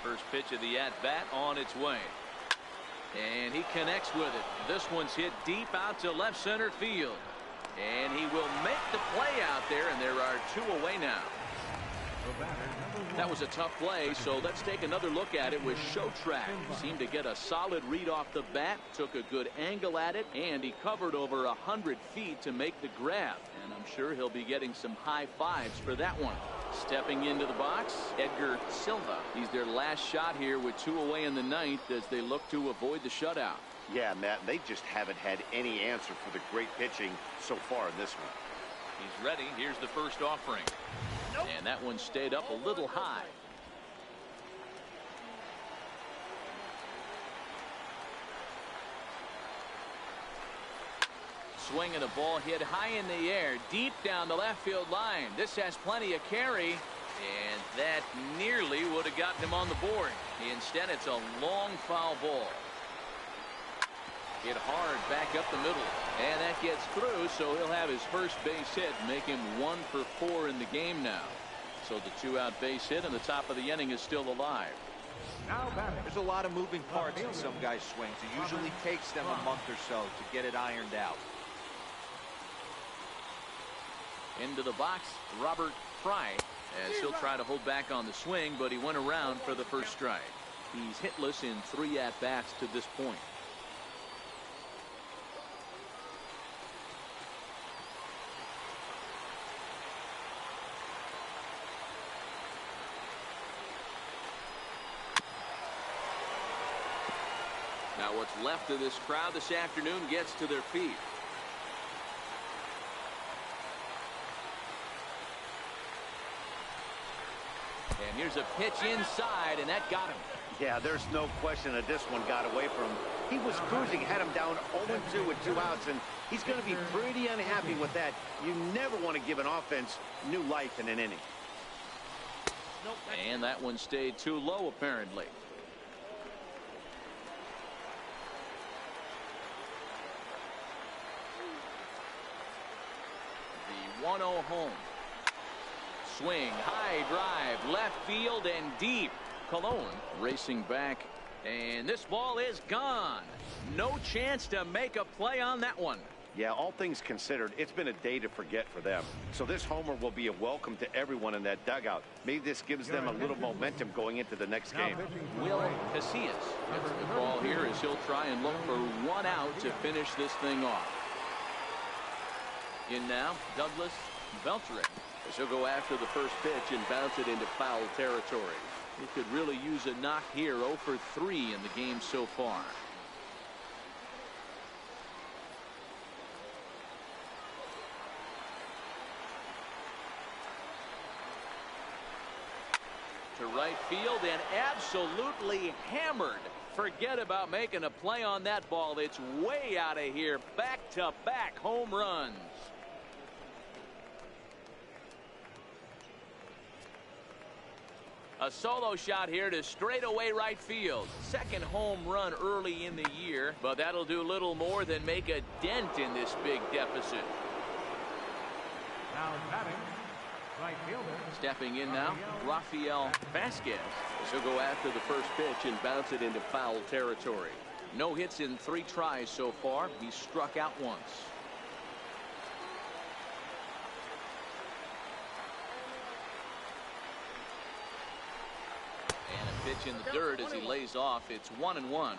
First pitch of the at-bat on its way. And he connects with it. This one's hit deep out to left center field. And he will make the play out there, and there are 2 away now. That was a tough play, so let's take another look at it with Showtrack. Seemed to get a solid read off the bat, took a good angle at it, and he covered over 100 feet to make the grab. And I'm sure he'll be getting some high fives for that one. Stepping into the box, Edgar Silva. He's their last shot here with 2 away in the 9th as they look to avoid the shutout. Yeah, Matt, they just haven't had any answer for the great pitching so far in this one. He's ready. Here's the first offering. And that one stayed up a little high. Swing and a ball hit high in the air, deep down the left field line. This has plenty of carry, and that nearly would have gotten him on the board. Instead, it's a long foul ball. Hit hard back up the middle, and that gets through, so he'll have his first base hit, make him 1 for 4 in the game now. So the 2-out base hit, and the top of the inning is still alive. Now batting. There's a lot of moving parts in some guys' swings. It usually takes them a month or so to get it ironed out. Into the box, Robert Fry, as he'll try to hold back on the swing, but he went around for the first strike. He's hitless in 3 at-bats to this point. Now what's left of this crowd this afternoon gets to their feet. And here's a pitch inside, and that got him. Yeah, there's no question that this one got away from him. He was cruising, had him down 0-2 with 2 outs, and he's going to be pretty unhappy with that. You never want to give an offense new life in an inning. And that one stayed too low, apparently. The 1-0 home. Swing, high drive, left field and deep. Colon racing back, and this ball is gone. No chance to make a play on that one. Yeah, all things considered, it's been a day to forget for them. So this homer will be a welcome to everyone in that dugout. Maybe this gives them a little momentum going into the next game. Will Casillas gets the ball here as he'll try and look for one out to finish this thing off. In now, Douglas Beltre as he'll go after the first pitch and bounce it into foul territory. He could really use a knock here. 0 for 3 in the game so far. To right field and absolutely hammered. Forget about making a play on that ball. It's way out of here. Back-to-back home runs. A solo shot here to straightaway right field. Second home run early in the year, but that'll do little more than make a dent in this big deficit. Now batting, right fielder. Stepping in now, Rafael Vasquez. He'll go after the first pitch and bounce it into foul territory. No hits in 3 tries so far. He struck out once. And a pitch in the dirt as he lays off. It's 1-1.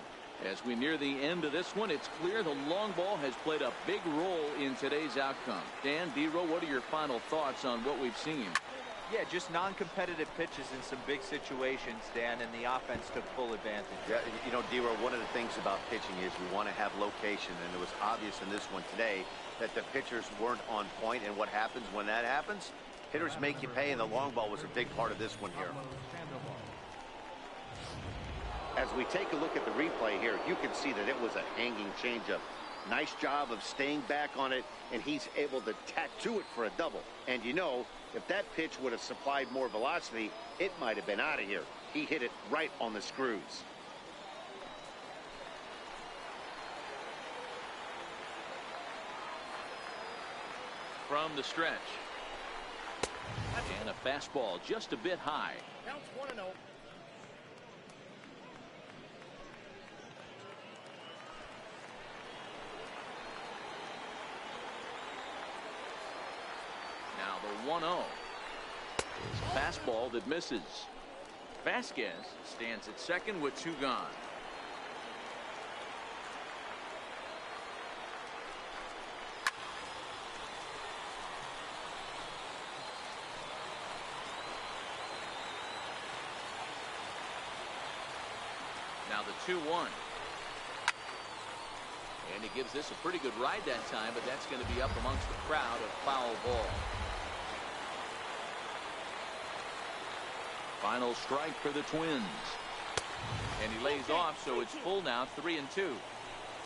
As we near the end of this one, it's clear the long ball has played a big role in today's outcome. Dan, D-Row, what are your final thoughts on what we've seen? Yeah, just non-competitive pitches in some big situations, Dan, and the offense took full advantage. Yeah, you know, D-Row, one of the things about pitching is we want to have location, and it was obvious in this one today that the pitchers weren't on point, and what happens when that happens? Hitters make you pay, and the long ball was a big part of this one here. As we take a look at the replay here, you can see that it was a hanging changeup. Nice job of staying back on it, and he's able to tattoo it for a double. And you know, if that pitch would have supplied more velocity, it might have been out of here. He hit it right on the screws. From the stretch. And a fastball just a bit high. Counts 1-0. Now the 1-0. It's a fastball that misses. Vasquez stands at second with 2 gone. Now the 2-1. And he gives this a pretty good ride that time, but that's going to be up amongst the crowd. A foul ball. Final strike for the Twins. And he lays off, so it's full now, 3-2.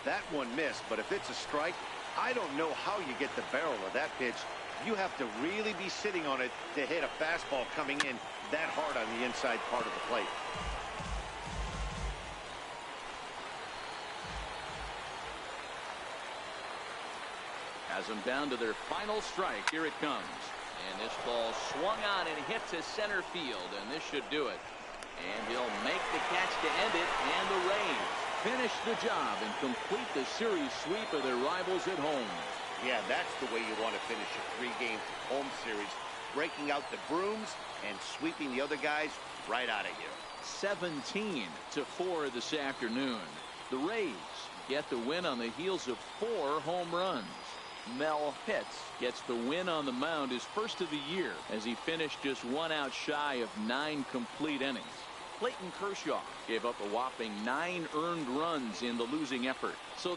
That one missed, but if it's a strike, I don't know how you get the barrel of that pitch. You have to really be sitting on it to hit a fastball coming in that hard on the inside part of the plate. Has them down to their final strike. Here it comes. And this ball swung on and hit to center field, and this should do it. And he'll make the catch to end it, and the Rays finish the job and complete the series sweep of their rivals at home. Yeah, that's the way you want to finish a 3-game home series. Breaking out the brooms and sweeping the other guys right out of here. 17-4 this afternoon. The Rays get the win on the heels of 4 home runs. Mel Pitts gets the win on the mound, his first of the year, as he finished just 1 out shy of 9 complete innings. Clayton Kershaw gave up a whopping 9 earned runs in the losing effort. So